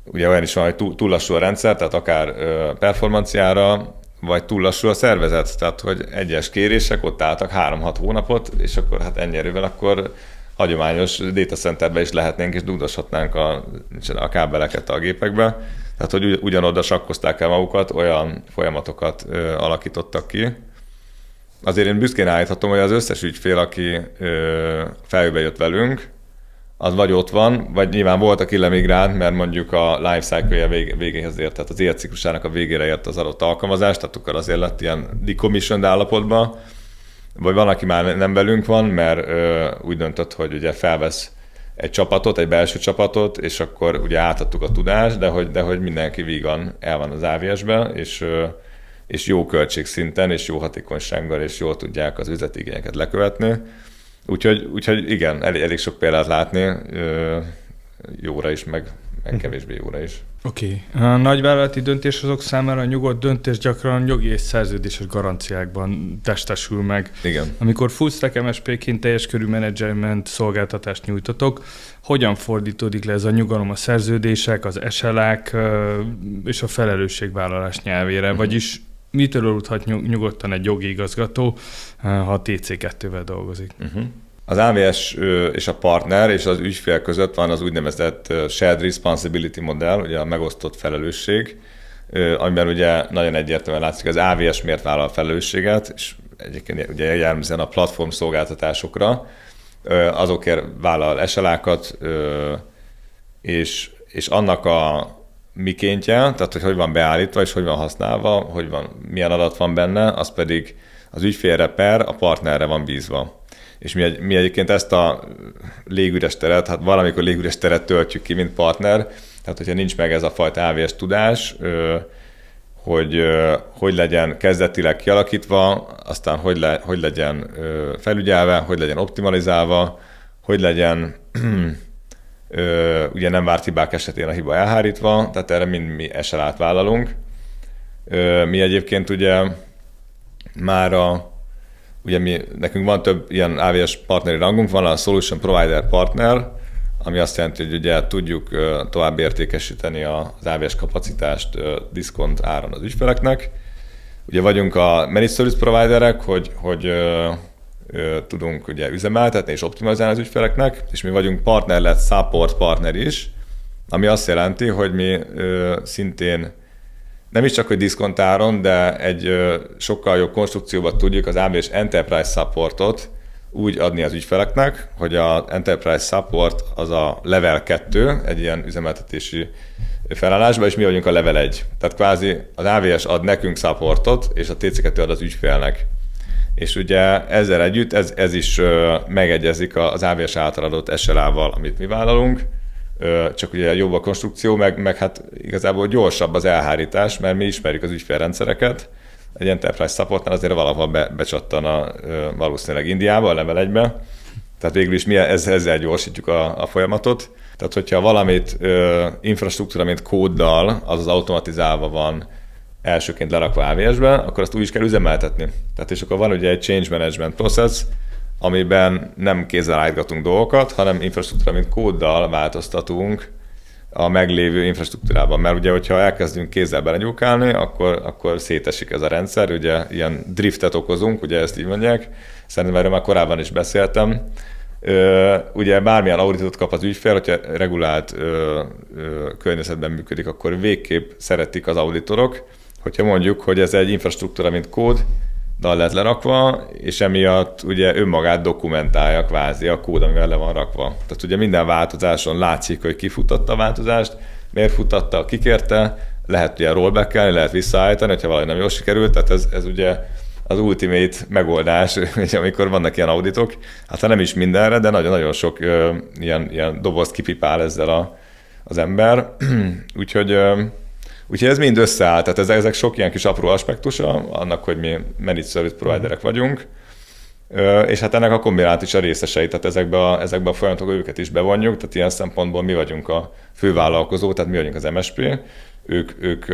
ugye olyan is van, hogy túl lassú a rendszer, tehát akár performanciára, vagy túl lassú a szervezet, tehát hogy egyes kérések ott álltak 3-6 hónapot, és akkor hát ennyi erővel akkor hagyományos data centerbe is lehetnénk, és dugdoshatnánk a kábeleket a gépekbe. Tehát, hogy ugyanoda sakkozták el magukat, olyan folyamatokat alakítottak ki. Azért én büszkén állíthatom, hogy az összes ügyfél, aki felhőbe jött velünk, az vagy ott van, vagy nyilván volt, aki lemigrált, mert mondjuk a life cycle-je végéhez ért, tehát az életciklusának a végére ért az adott alkalmazás, tehát akkor azért lett ilyen decommissioned állapotban, vagy van, aki már nem velünk van, mert úgy döntött, hogy ugye felvesz egy csapatot, egy belső csapatot, és akkor ugye átadtuk a tudást, de hogy mindenki vígan el van az AWS-be, és jó költségszinten, és jó hatékonysággal, és jól tudják az üzleti igényeket lekövetni. Úgyhogy igen, elég sok példát látni, jóra is, meg kevésbé jóra is. Oké. A nagyvállalati döntéshozók számára a nyugodt döntés gyakran jogi és szerződéses garanciákban testesül meg. Igen. Amikor full stack MSP-ként teljes körű menedzsment szolgáltatást nyújtotok, hogyan fordítódik le ez a nyugalom a szerződések, az SLA-k és a felelősségvállalás nyelvére? Vagyis mitől aludhat nyugodtan egy jogi igazgató, ha a TC2-vel dolgozik? Az AWS és a partner és az ügyfél között van az úgynevezett shared responsibility modell, ugye a megosztott felelősség, amiben ugye nagyon egyértelműen látszik, az AWS miért vállal felelősséget, és egyébként ugye jellemzően a platform szolgáltatásokra, azokért vállal SLA-kat, és annak a mikéntje, tehát hogy van beállítva, és hogy van használva, milyen adat van benne, az pedig az ügyfélre a partnerre van bízva. És mi egyébként ezt a légüres teret, hát valamikor légüres teret töltjük ki, mint partner, tehát hogyha nincs meg ez a fajta AVS tudás, hogy legyen kezdetileg kialakítva, aztán hogy legyen felügyelve, hogy legyen optimalizálva, hogy legyen ugye nem várt hibák esetén a hiba elhárítva, tehát erre mind mi SLA-t vállalunk. Mi egyébként ugye nekünk van több ilyen AVS partneri rangunk, van a Solution Provider Partner, ami azt jelenti, hogy ugye tudjuk tovább értékesíteni az AVS kapacitást diszkont áron az ügyfeleknek. Ugye vagyunk a Managed Service Providerek, hogy tudunk ugye üzemeltetni és optimalizálni az ügyfeleknek, és mi vagyunk partner-led support partner is, ami azt jelenti, hogy mi szintén nem is csak, hogy diszkontáron, de egy sokkal jobb konstrukcióban tudjuk az AVS Enterprise Supportot úgy adni az ügyfeleknek, hogy az Enterprise Support az a level 2, egy ilyen üzemeltetési felállásban, és mi vagyunk a level 1. Tehát kvázi az AVS ad nekünk supportot, és a TC2 ad az ügyfélnek. És ugye ezzel együtt ez is megegyezik az AVS által adott SLA-val, amit mi vállalunk, csak ugye jobb a konstrukció, meg hát igazából gyorsabb az elhárítás, mert mi ismerjük az ügyfélrendszereket. Egy Enterprise Supportnál azért valahol becsattan valószínűleg Indiába, a level 1-be. Tehát végül is mi ezzel gyorsítjuk a folyamatot. Tehát hogyha valamit infrastruktúra, mint kóddal, az automatizálva van elsőként lerakva AVS-be, akkor azt úgy is kell üzemeltetni. Tehát és akkor van ugye egy change management process, amiben nem kézzel állítgatunk dolgokat, hanem infrastruktúra, mint kóddal változtatunk a meglévő infrastruktúrában. Mert ugye, hogyha elkezdünk kézzel belegyúkálni, akkor szétesik ez a rendszer, ugye ilyen driftet okozunk, ugye ezt így mondják, szerintem erről már korábban is beszéltem. Ugye bármilyen auditot kap az ügyfél, hogyha regulált környezetben működik, akkor végképp szeretik az auditorok, hogyha mondjuk, hogy ez egy infrastruktúra, mint kód, dal lett lerakva, és emiatt ugye önmagát dokumentálja kvázi a kód, amivel le van rakva. Tehát ugye minden változáson látszik, hogy ki futtatta a változást, miért futtatta, kikérte, lehet ugye rollback-elni, lehet visszaállítani, hogyha valami nem jól sikerült, tehát ez ugye az ultimate megoldás, amikor vannak ilyen auditok, hát nem is mindenre, de nagyon-nagyon sok ilyen dobozt kipipál ezzel az ember, úgyhogy ez mind összeáll, tehát ezek sok ilyen kis apró aspektusa annak, hogy mi managed service providerek vagyunk, és hát ennek a kombinált is a részesei, tehát ezekbe a folyamatokba őket is bevonjuk, tehát ilyen szempontból mi vagyunk a fővállalkozó, tehát mi vagyunk az MSP, ők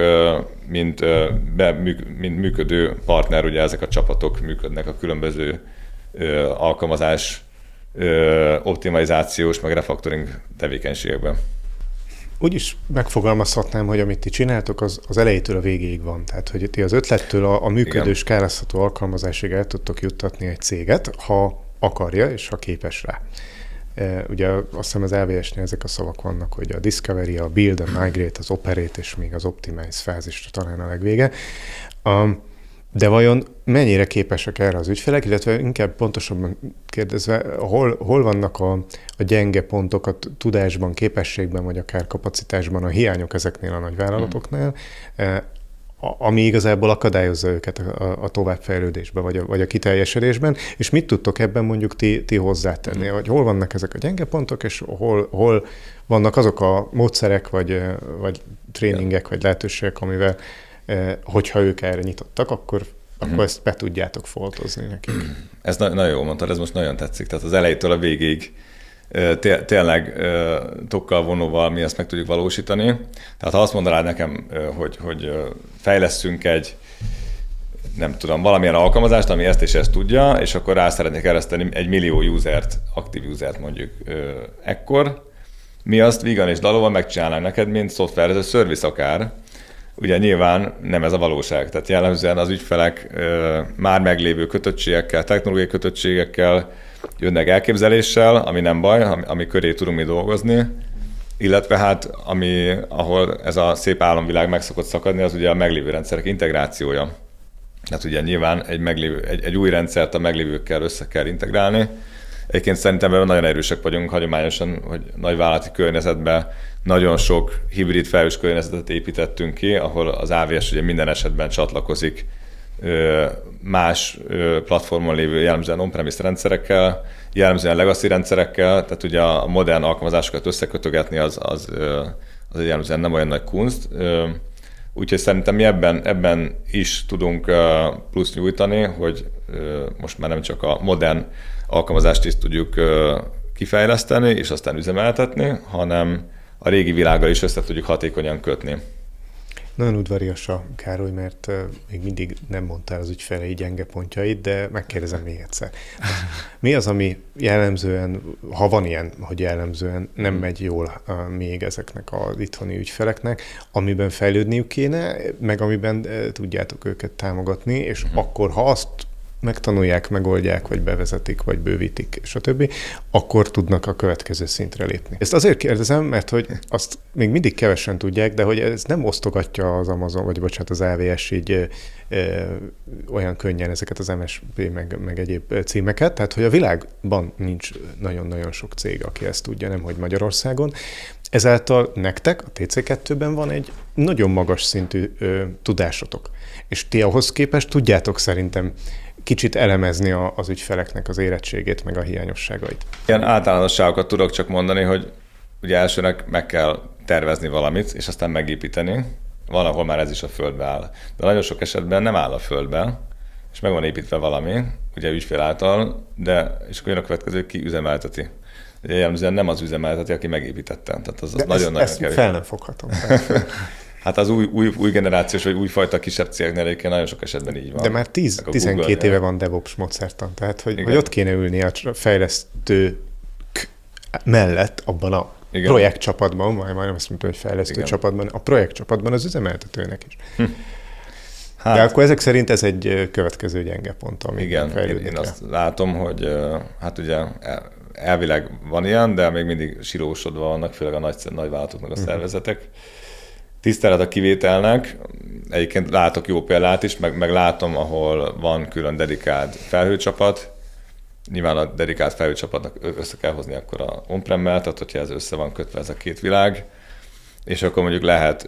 mint működő partner, ugye ezek a csapatok működnek a különböző alkalmazás, optimalizációs, meg refactoring tevékenységekben. Úgy is megfogalmazhatnám, hogy amit ti csináltok, az elejétől a végéig van. Tehát, hogy ti az ötlettől a működő, skálázható alkalmazásig el tudtok juttatni egy céget, ha akarja és ha képes rá. Ugye azt hiszem az AVS-nél ezek a szavak vannak, hogy a Discovery, a Build, a Migrate, az Operate és még az Optimize fázisra talán a legvége. De vajon mennyire képesek erre az ügyfelek, illetve inkább pontosabban kérdezve, hol vannak a gyenge pontok a tudásban, képességben, vagy akár kapacitásban a hiányok ezeknél a nagyvállalatoknál, ami igazából akadályozza őket a továbbfejlődésben, vagy a kiteljesedésben, és mit tudtok ebben mondjuk ti hozzátenni, hogy hol vannak ezek a gyenge pontok, és hol vannak azok a módszerek, vagy tréningek, vagy lehetőségek, amivel hogyha ők erre nyitottak, akkor ezt be tudjátok foltozni nekik. Ez nagyon jól mondtad, ez most nagyon tetszik. Tehát az elejétől a végéig tényleg tokkal vonóval mi ezt meg tudjuk valósítani. Tehát ha azt mondanád nekem, hogy fejlesszünk valamilyen alkalmazást, ami ezt és ezt tudja, és akkor rá szeretnék ereszteni 1 millió aktív usert mondjuk ekkor, mi azt vígan és dalóval megcsinálnánk neked, mint software as a service akár. Ugye nyilván nem ez a valóság, tehát jellemzően az ügyfelek már meglévő kötöttségekkel, technológiai kötöttségekkel jönnek elképzeléssel, ami nem baj, ami köré tudunk mi dolgozni, illetve hát ahol ez a szép álomvilág meg szokott szakadni, az ugye a meglévő rendszerek integrációja. Hát ugye nyilván egy új rendszert a meglévőkkel össze kell integrálni. Egyébként szerintem ebben nagyon erősek vagyunk hagyományosan, hogy nagyvállalati környezetben nagyon sok hibrid felhős környezetet építettünk ki, ahol az AVS ugye minden esetben csatlakozik más platformon lévő jellemzően on-premise rendszerekkel, jellemzően legacy rendszerekkel, tehát ugye a modern alkalmazásokat összekötögetni az jellemzően nem olyan nagy kunst. Úgyhogy szerintem mi ebben is tudunk plusz nyújtani, hogy most már nem csak a modern alkalmazást is tudjuk kifejleszteni és aztán üzemeltetni, hanem a régi világgal is össze tudjuk hatékonyan kötni. Nagyon udvarias a Károly, mert még mindig nem mondtál az ügyfelei gyenge pontjait, de megkérdezem még egyszer. Mi az, ami jellemzően, ha van ilyen, hogy jellemzően nem megy jól még ezeknek az itthoni ügyfeleknek, amiben fejlődniük kéne, meg amiben tudjátok őket támogatni, és akkor, ha azt megtanulják, megoldják, vagy bevezetik, vagy bővítik, stb., akkor tudnak a következő szintre lépni. Ezt azért kérdezem, mert hogy azt még mindig kevesen tudják, de hogy ez nem osztogatja az Amazon, vagy bocsánat, az AVS így olyan könnyen ezeket az MSP meg egyéb címeket, tehát hogy a világban nincs nagyon-nagyon sok cég, aki ezt tudja, nemhogy Magyarországon. Ezáltal nektek a TC2-ben van egy nagyon magas szintű tudásotok, és ti ahhoz képest tudjátok szerintem kicsit elemezni az ügyfeleknek az érettségét, meg a hiányosságait. Ilyen általánosságokat tudok csak mondani, hogy ugye elsőnek meg kell tervezni valamit, és aztán megépíteni. Van, ahol már ez is a földbe áll. De nagyon sok esetben nem áll a földbe, és meg van építve valami, ugye ügyfél által, és akkor jön a következő, ki üzemelteti. Ugye jellemzően nem az üzemelteti, aki megépítette. Tehát az nagyon-nagyon ezt fel nem foghatom. Hát az új generációs, vagy újfajta kisebb cégnél egyébként nagyon sok esetben így van. De már 10-12 éve van DevOps módszertan, tehát hogy ott kéne ülni a fejlesztők mellett abban a projektcsapatban, majdnem azt mondtam, hogy fejlesztő csapatban, a projektcsapatban az üzemeltetőnek is. Hát, de akkor ezek szerint ez egy következő gyenge pont, ami én azt látom, hogy hát ugye elvileg van ilyen, de még mindig silósodva vannak, főleg a nagy vállalatoknak a szervezetek. Tisztelet a kivételnek, egyébként látok jó példát is, meg látom, ahol van külön dedikált felhőcsapat. Nyilván a dedikált felhőcsapatnak össze kell hozni akkor a on-premmel, tehát hogyha ez össze van kötve ez a két világ, és akkor mondjuk lehet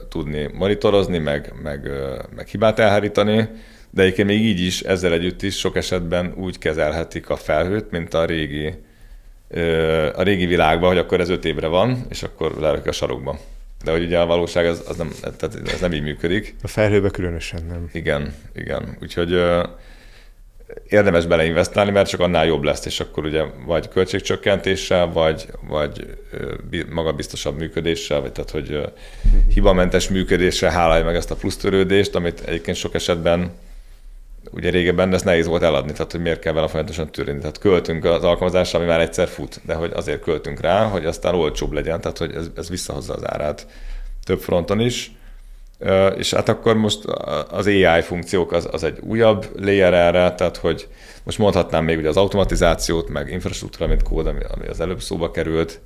tudni monitorozni, meg hibát elhárítani, de egyébként még így is, ezzel együtt is sok esetben úgy kezelhetik a felhőt, mint a régi világban, hogy akkor ez 5 évre van, és akkor lerakjuk a sarokba. De hogy ugye a valóság ez nem így működik. A felhőbe különösen nem. Igen. Úgyhogy érdemes beleinvestálni, mert csak annál jobb lesz, és akkor ugye vagy költségcsökkentéssel, vagy magabiztosabb működéssel, vagy tehát, hogy hibamentes működéssel hálálja meg ezt a plusztörődést, amit egyébként sok esetben ugye régebben ezt nehéz volt eladni, tehát hogy miért kell vele folyamatosan törni. Tehát költünk az alkalmazásra, ami már egyszer fut, de hogy azért költünk rá, hogy aztán olcsóbb legyen, tehát hogy ez visszahozza az árát több fronton is. És hát akkor most az AI funkciók az egy újabb layer erre, tehát hogy most mondhatnám még ugye az automatizációt, meg infrastruktúra, mint kód, ami az előbb szóba került,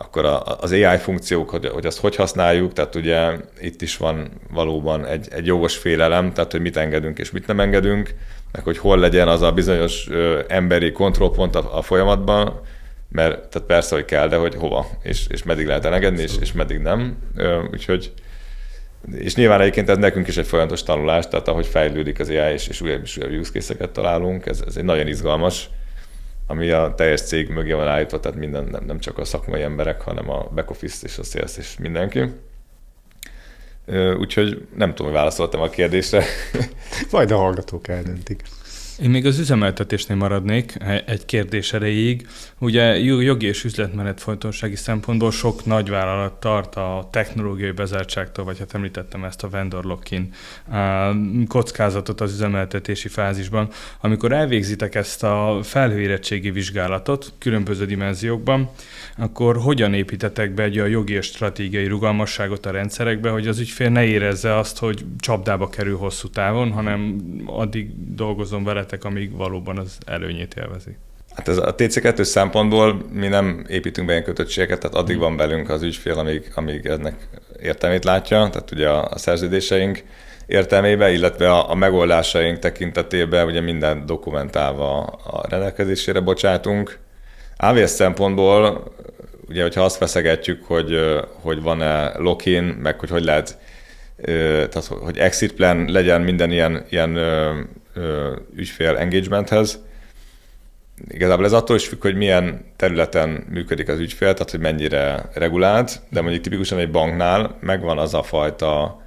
akkor az AI funkciók, hogy azt hogy használjuk, tehát ugye itt is van valóban egy jogos félelem, tehát hogy mit engedünk és mit nem engedünk, meg hogy hol legyen az a bizonyos emberi kontrollpont a folyamatban, mert tehát persze, hogy kell, de hogy hova, és meddig lehet engedni, és meddig nem. Úgyhogy, és nyilván egyébként ez nekünk is egy folyamatos tanulás, tehát ahogy fejlődik az AI, és újabb use case-eket találunk, ez egy nagyon izgalmas, ami a teljes cég mögé van állítva, tehát minden, nem csak a szakmai emberek, hanem a back office és a sales és mindenki. Úgyhogy nem tudom, hogy válaszoltam a kérdésre. Majd a hallgatók eldöntik. Én még az üzemeltetésnél maradnék egy kérdés erejéig. Ugye jogi és üzletmenet folytonossági szempontból sok nagyvállalat tart a technológiai bezártságtól, vagy hát említettem ezt a vendor lock-in kockázatot az üzemeltetési fázisban. Amikor elvégzitek ezt a felhőérettségi vizsgálatot különböző dimenziókban, akkor hogyan építetek be egy a jogi és stratégiai rugalmasságot a rendszerekbe, hogy az ügyfél ne érezze azt, hogy csapdába kerül hosszú távon, hanem addig dolgozom veletek, amíg valóban az előnyét élvezi? Hát ez a TC2 szempontból mi nem építünk be ilyen kötöttségeket, tehát addig van belünk az ügyfél, amíg ennek értelmét látja, tehát ugye a szerződéseink értelmében, illetve a megoldásaink tekintetében ugye minden dokumentálva a rendelkezésére bocsátunk. AWS szempontból, ugye, hogyha azt feszegetjük, hogy van-e lock-in, meg hogy lehet, tehát hogy exit plan legyen minden ilyen ügyfél engagementhez, igazából ez attól is függ, hogy milyen területen működik az ügyfél, tehát hogy mennyire regulált, de mondjuk tipikusan egy banknál megvan az a fajta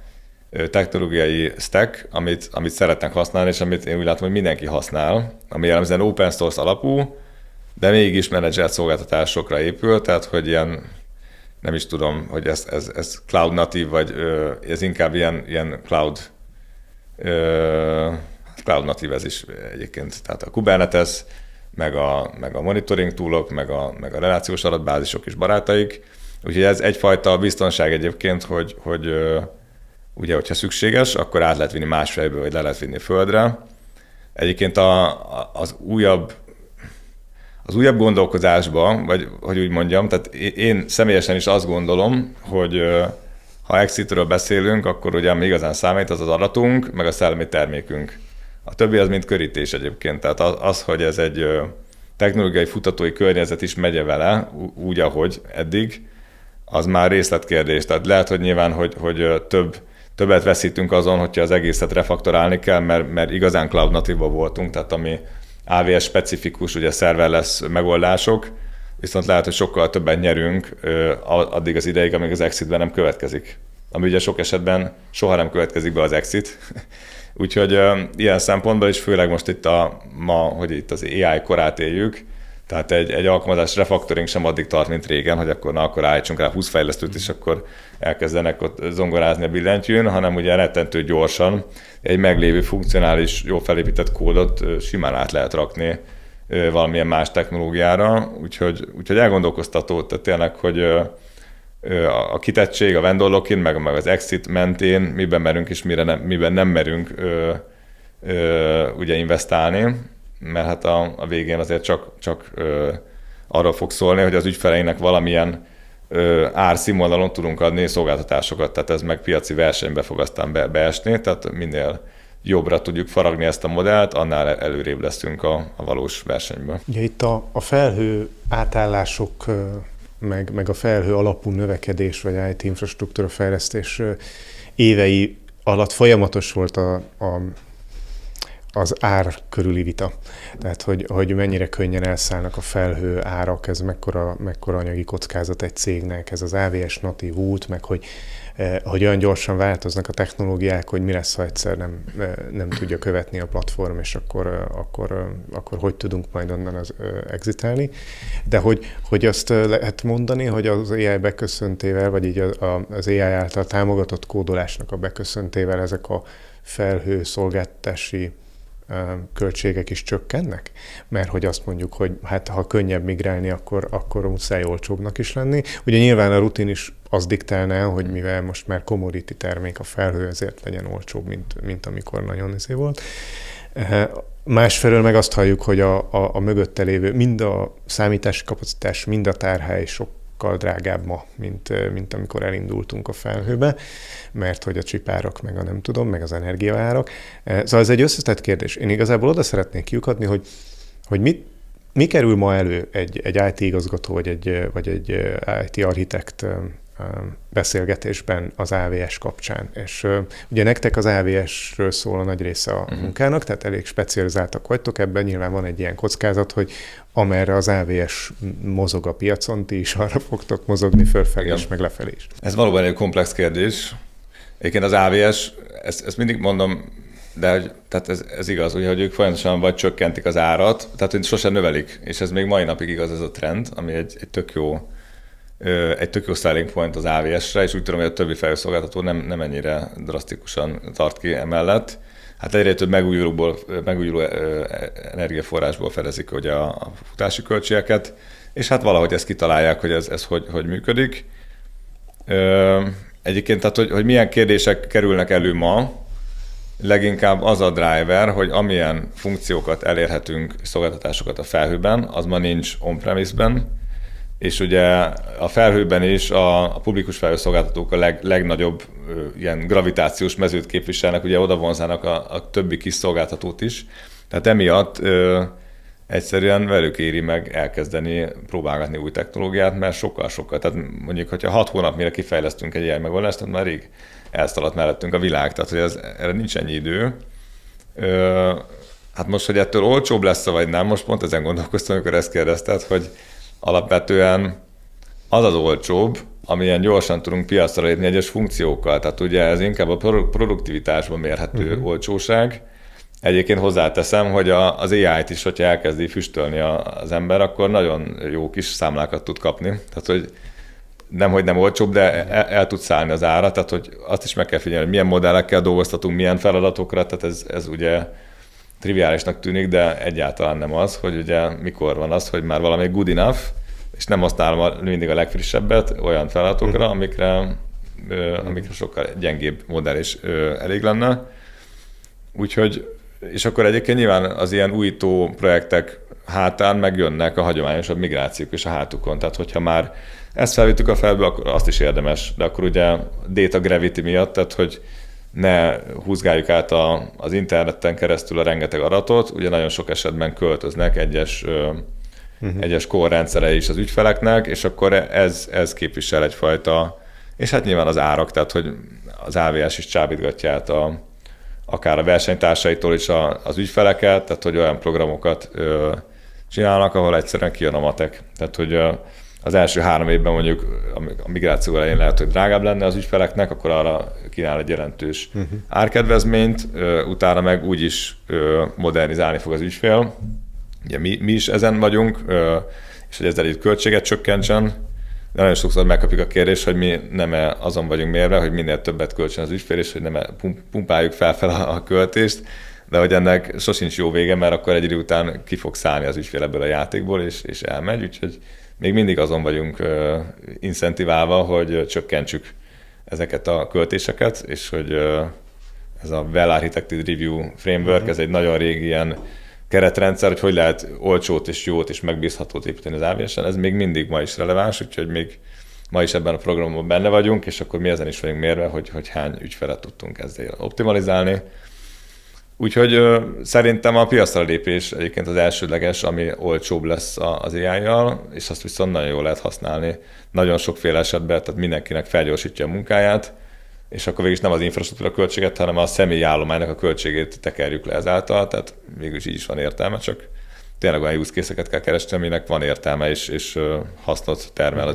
technológiai stack, amit szeretnek használni, és amit én úgy látom, hogy mindenki használ, ami jellemzően open source alapú, de mégis menedzselt szolgáltatásokra épül, tehát hogy ilyen, nem is tudom, hogy ez cloud natív, vagy ez inkább ilyen cloud natív ez is egyébként. Tehát a Kubernetes, meg a monitoring toolok, meg a relációs adatbázisok is barátaik. Úgyhogy ez egyfajta biztonság egyébként, hogy ugye, hogyha szükséges, akkor át lehet vinni más fejből, vagy le lehet vinni földre. Egyébként az újabb gondolkozásban, vagy hogy úgy mondjam, tehát én személyesen is azt gondolom, hogy ha exitről beszélünk, akkor ugye ami igazán számít, az adatunk, meg a szellemi termékünk. A többi az mind körítés egyébként. Tehát az, hogy ez egy technológiai futatói környezet is megye vele, úgy, ahogy eddig, az már részletkérdés. Tehát lehet, hogy nyilván, hogy többet veszítünk azon, hogyha az egészet refaktorálni kell, mert igazán cloud natíva voltunk, tehát ami AWS specifikus, ugye serverless megoldások, viszont lehet, hogy sokkal többet nyerünk addig az ideig, amíg az exitben nem következik. Ami ugye sok esetben soha nem következik be az exit. Úgyhogy ilyen szempontból is, főleg most itt hogy itt az AI korát éljük, tehát egy alkalmazás refactoring sem addig tart, mint régen, hogy akkor állítsunk rá 20 fejlesztőt, és akkor elkezdenek ott zongorázni a billentyűn, hanem ugye rettentő gyorsan egy meglévő funkcionális, jól felépített kódot simán át lehet rakni valamilyen más technológiára, úgyhogy elgondolkoztató, tehát tényleg, hogy a kitettség, a vendor lock-in, meg az exit mentén miben merünk és miben nem merünk ugye investálni, mert hát a végén azért csak arról fog szólni, hogy az ügyfeleinek valamilyen árszínvonalon tudunk adni szolgáltatásokat, tehát ez meg piaci versenybe fog aztán beesni, tehát minél jobbra tudjuk faragni ezt a modellt, annál előrébb leszünk a valós versenyből. Ugye itt a felhő átállások, meg a felhő alapú növekedés, vagy IT infrastruktúra fejlesztés évei alatt folyamatos volt az ár körüli vita. Tehát, hogy mennyire könnyen elszállnak a felhő árak, ez mekkora anyagi kockázat egy cégnek, ez az AWS natív út, meg hogy olyan gyorsan változnak a technológiák, hogy mi lesz, ha egyszer nem tudja követni a platform, és akkor hogy tudunk majd onnan exitálni. De hogy azt lehet mondani, hogy az AI beköszöntével, vagy így az AI által támogatott kódolásnak a beköszöntével ezek a felhő szolgáltatási költségek is csökkennek? Mert hogy azt mondjuk, hogy hát ha könnyebb migrálni, akkor muszáj olcsóbbnak is lenni. Ugye nyilván a rutin is azt diktálná, hogy mivel most már commodity termék a felhő, ezért legyen olcsóbb, mint amikor nagyon volt. Másfelől meg azt halljuk, hogy a mögötte lévő mind a számítási kapacitás, mind a tárhely sokkal drágább ma, mint amikor elindultunk a felhőbe, mert hogy a csipárak, meg a nem tudom, meg az energiaárak. Szóval ez egy összetett kérdés. Én igazából oda szeretnék kiukadni, hogy mi kerül ma elő egy IT igazgató, vagy egy IT architekt beszélgetésben az AWS kapcsán. És ugye nektek az AWS-ről szól a nagy része a munkának, tehát elég specializáltak vagytok ebben, nyilván van egy ilyen kockázat, hogy amerre az AWS mozog a piacon, ti is arra fogtok mozogni fölfelé és meg lefelé is. Ez valóban egy komplex kérdés. Egyébként az AWS, ezt mindig mondom, de tehát ez igaz, ugye, hogy ők folyamatosan vagy csökkentik az árat, tehát hogy sosem növelik, és ez még mai napig igaz ez a trend, ami egy tök jó selling point az AWS-re, és úgy tudom, hogy a többi felhőszolgáltató nem ennyire drasztikusan tart ki emellett. Hát egyre több megújuló energiaforrásból fedezik ugye a futási költségeket, és hát valahogy ezt kitalálják, hogy ez hogy működik. Egyébként, tehát, hogy milyen kérdések kerülnek elő ma, leginkább az a driver, hogy amilyen funkciókat elérhetünk, szolgáltatásokat a felhőben, az ma nincs on-premise-ben, és ugye a felhőben is a publikus felhőszolgáltatók a legnagyobb ilyen gravitációs mezőt képviselnek, ugye oda vonzának a többi kis szolgáltatót is. Tehát emiatt egyszerűen velük éri meg elkezdeni próbálgatni új technológiát, mert sokkal-sokkal. Tehát mondjuk, hogyha 6 hónap mire kifejlesztünk egy ilyen megoldást, tehát már rég elszaladt mellettünk a világ, tehát hogy erre nincs ennyi idő. Hát most, hogy ettől olcsóbb lesz, vagy nem, most pont ezen gondolkoztam, amikor ezt kérdezted, hogy alapvetően az olcsóbb, amilyen gyorsan tudunk piacra lépni egyes funkciókkal. Tehát ugye ez inkább a produktivitásban mérhető olcsóság. Egyébként hozzáteszem, hogy az AI-t is, hogyha elkezdi füstölni az ember, akkor nagyon jó kis számlákat tud kapni. Tehát, hogy nem olcsóbb, de el tud szállni az ára, tehát hogy azt is meg kell figyelni, hogy milyen modellekkel dolgoztatunk, milyen feladatokra, tehát ez ugye triviálisnak tűnik, de egyáltalán nem az, hogy ugye mikor van az, hogy már valami good enough, és nem használom mindig a legfrissebbet olyan feladatokra, amikre sokkal gyengébb modell is elég lenne. Úgyhogy, és akkor egyébként nyilván az ilyen újító projektek hátán megjönnek a hagyományosabb migrációk is a hátukon. Tehát hogyha már ezt felvittük a felbe, akkor azt is érdemes. De akkor ugye data gravity miatt, tehát hogy ne húzgáljuk át az interneten keresztül a rengeteg adatot, ugye nagyon sok esetben költöznek egyes korrendszerei is az ügyfeleknek, és akkor ez képvisel egyfajta, és hát nyilván az árak, tehát hogy az AWS is csábítgatja át akár a versenytársaitól is az ügyfeleket, tehát hogy olyan programokat csinálnak, ahol egyszerűen kijön a matek. Tehát hogy az első 3 évben mondjuk a migráció elején lehet, hogy drágább lenne az ügyfeleknek, akkor arra kínál egy jelentős árkedvezményt, utána meg úgyis modernizálni fog az ügyfél. Ugye mi is ezen vagyunk, és hogy ezzel így költséget csökkentsen, de nagyon sokszor megkapjuk a kérdést, hogy mi nem azon vagyunk mérve, hogy minél többet költsön az ügyfél, és hogy nem pumpáljuk fel a költést, de hogy ennek sosincs jó vége, mert akkor egy idő után ki fog szállni az ügyfél ebből a játékból, és elmegy, úgyhogy még mindig azon vagyunk incentiválva, hogy csökkentsük ezeket a költéseket, és hogy ez a Well-Architected Review Framework, ez egy nagyon régi ilyen keretrendszer, hogy lehet olcsót és jót és megbízhatót építeni az AWS-en, ez még mindig ma is releváns, úgyhogy még ma is ebben a programban benne vagyunk, és akkor mi ezen is vagyunk mérve, hogy hány ügyfelet tudtunk ezzel optimalizálni. Úgyhogy szerintem a piacra lépés egyébként az elsődleges, ami olcsóbb lesz az AI-jal, és azt viszont nagyon jól lehet használni. Nagyon sokféle esetben, tehát mindenkinek felgyorsítja a munkáját, és akkor végülis nem az infrastruktúra költséget, hanem a személyi állománynak a költségét tekerjük le ezáltal, tehát végülis így is van értelme, csak tényleg olyan use case-eket kell keresni, aminek van értelme, és hasznot termel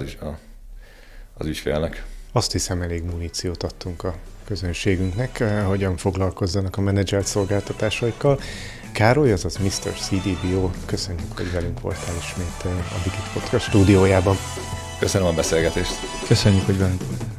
az ügyfélnek. Azt hiszem, elég muníciót adtunk a közönségünknek, hogyan foglalkozzanak a menedzselt szolgáltatásaikkal. Károly, azaz Mr. CDBO, köszönjük, hogy velünk voltál ismét a Digit Podcast stúdiójában. Köszönöm a beszélgetést. Köszönjük, hogy velünk voltál.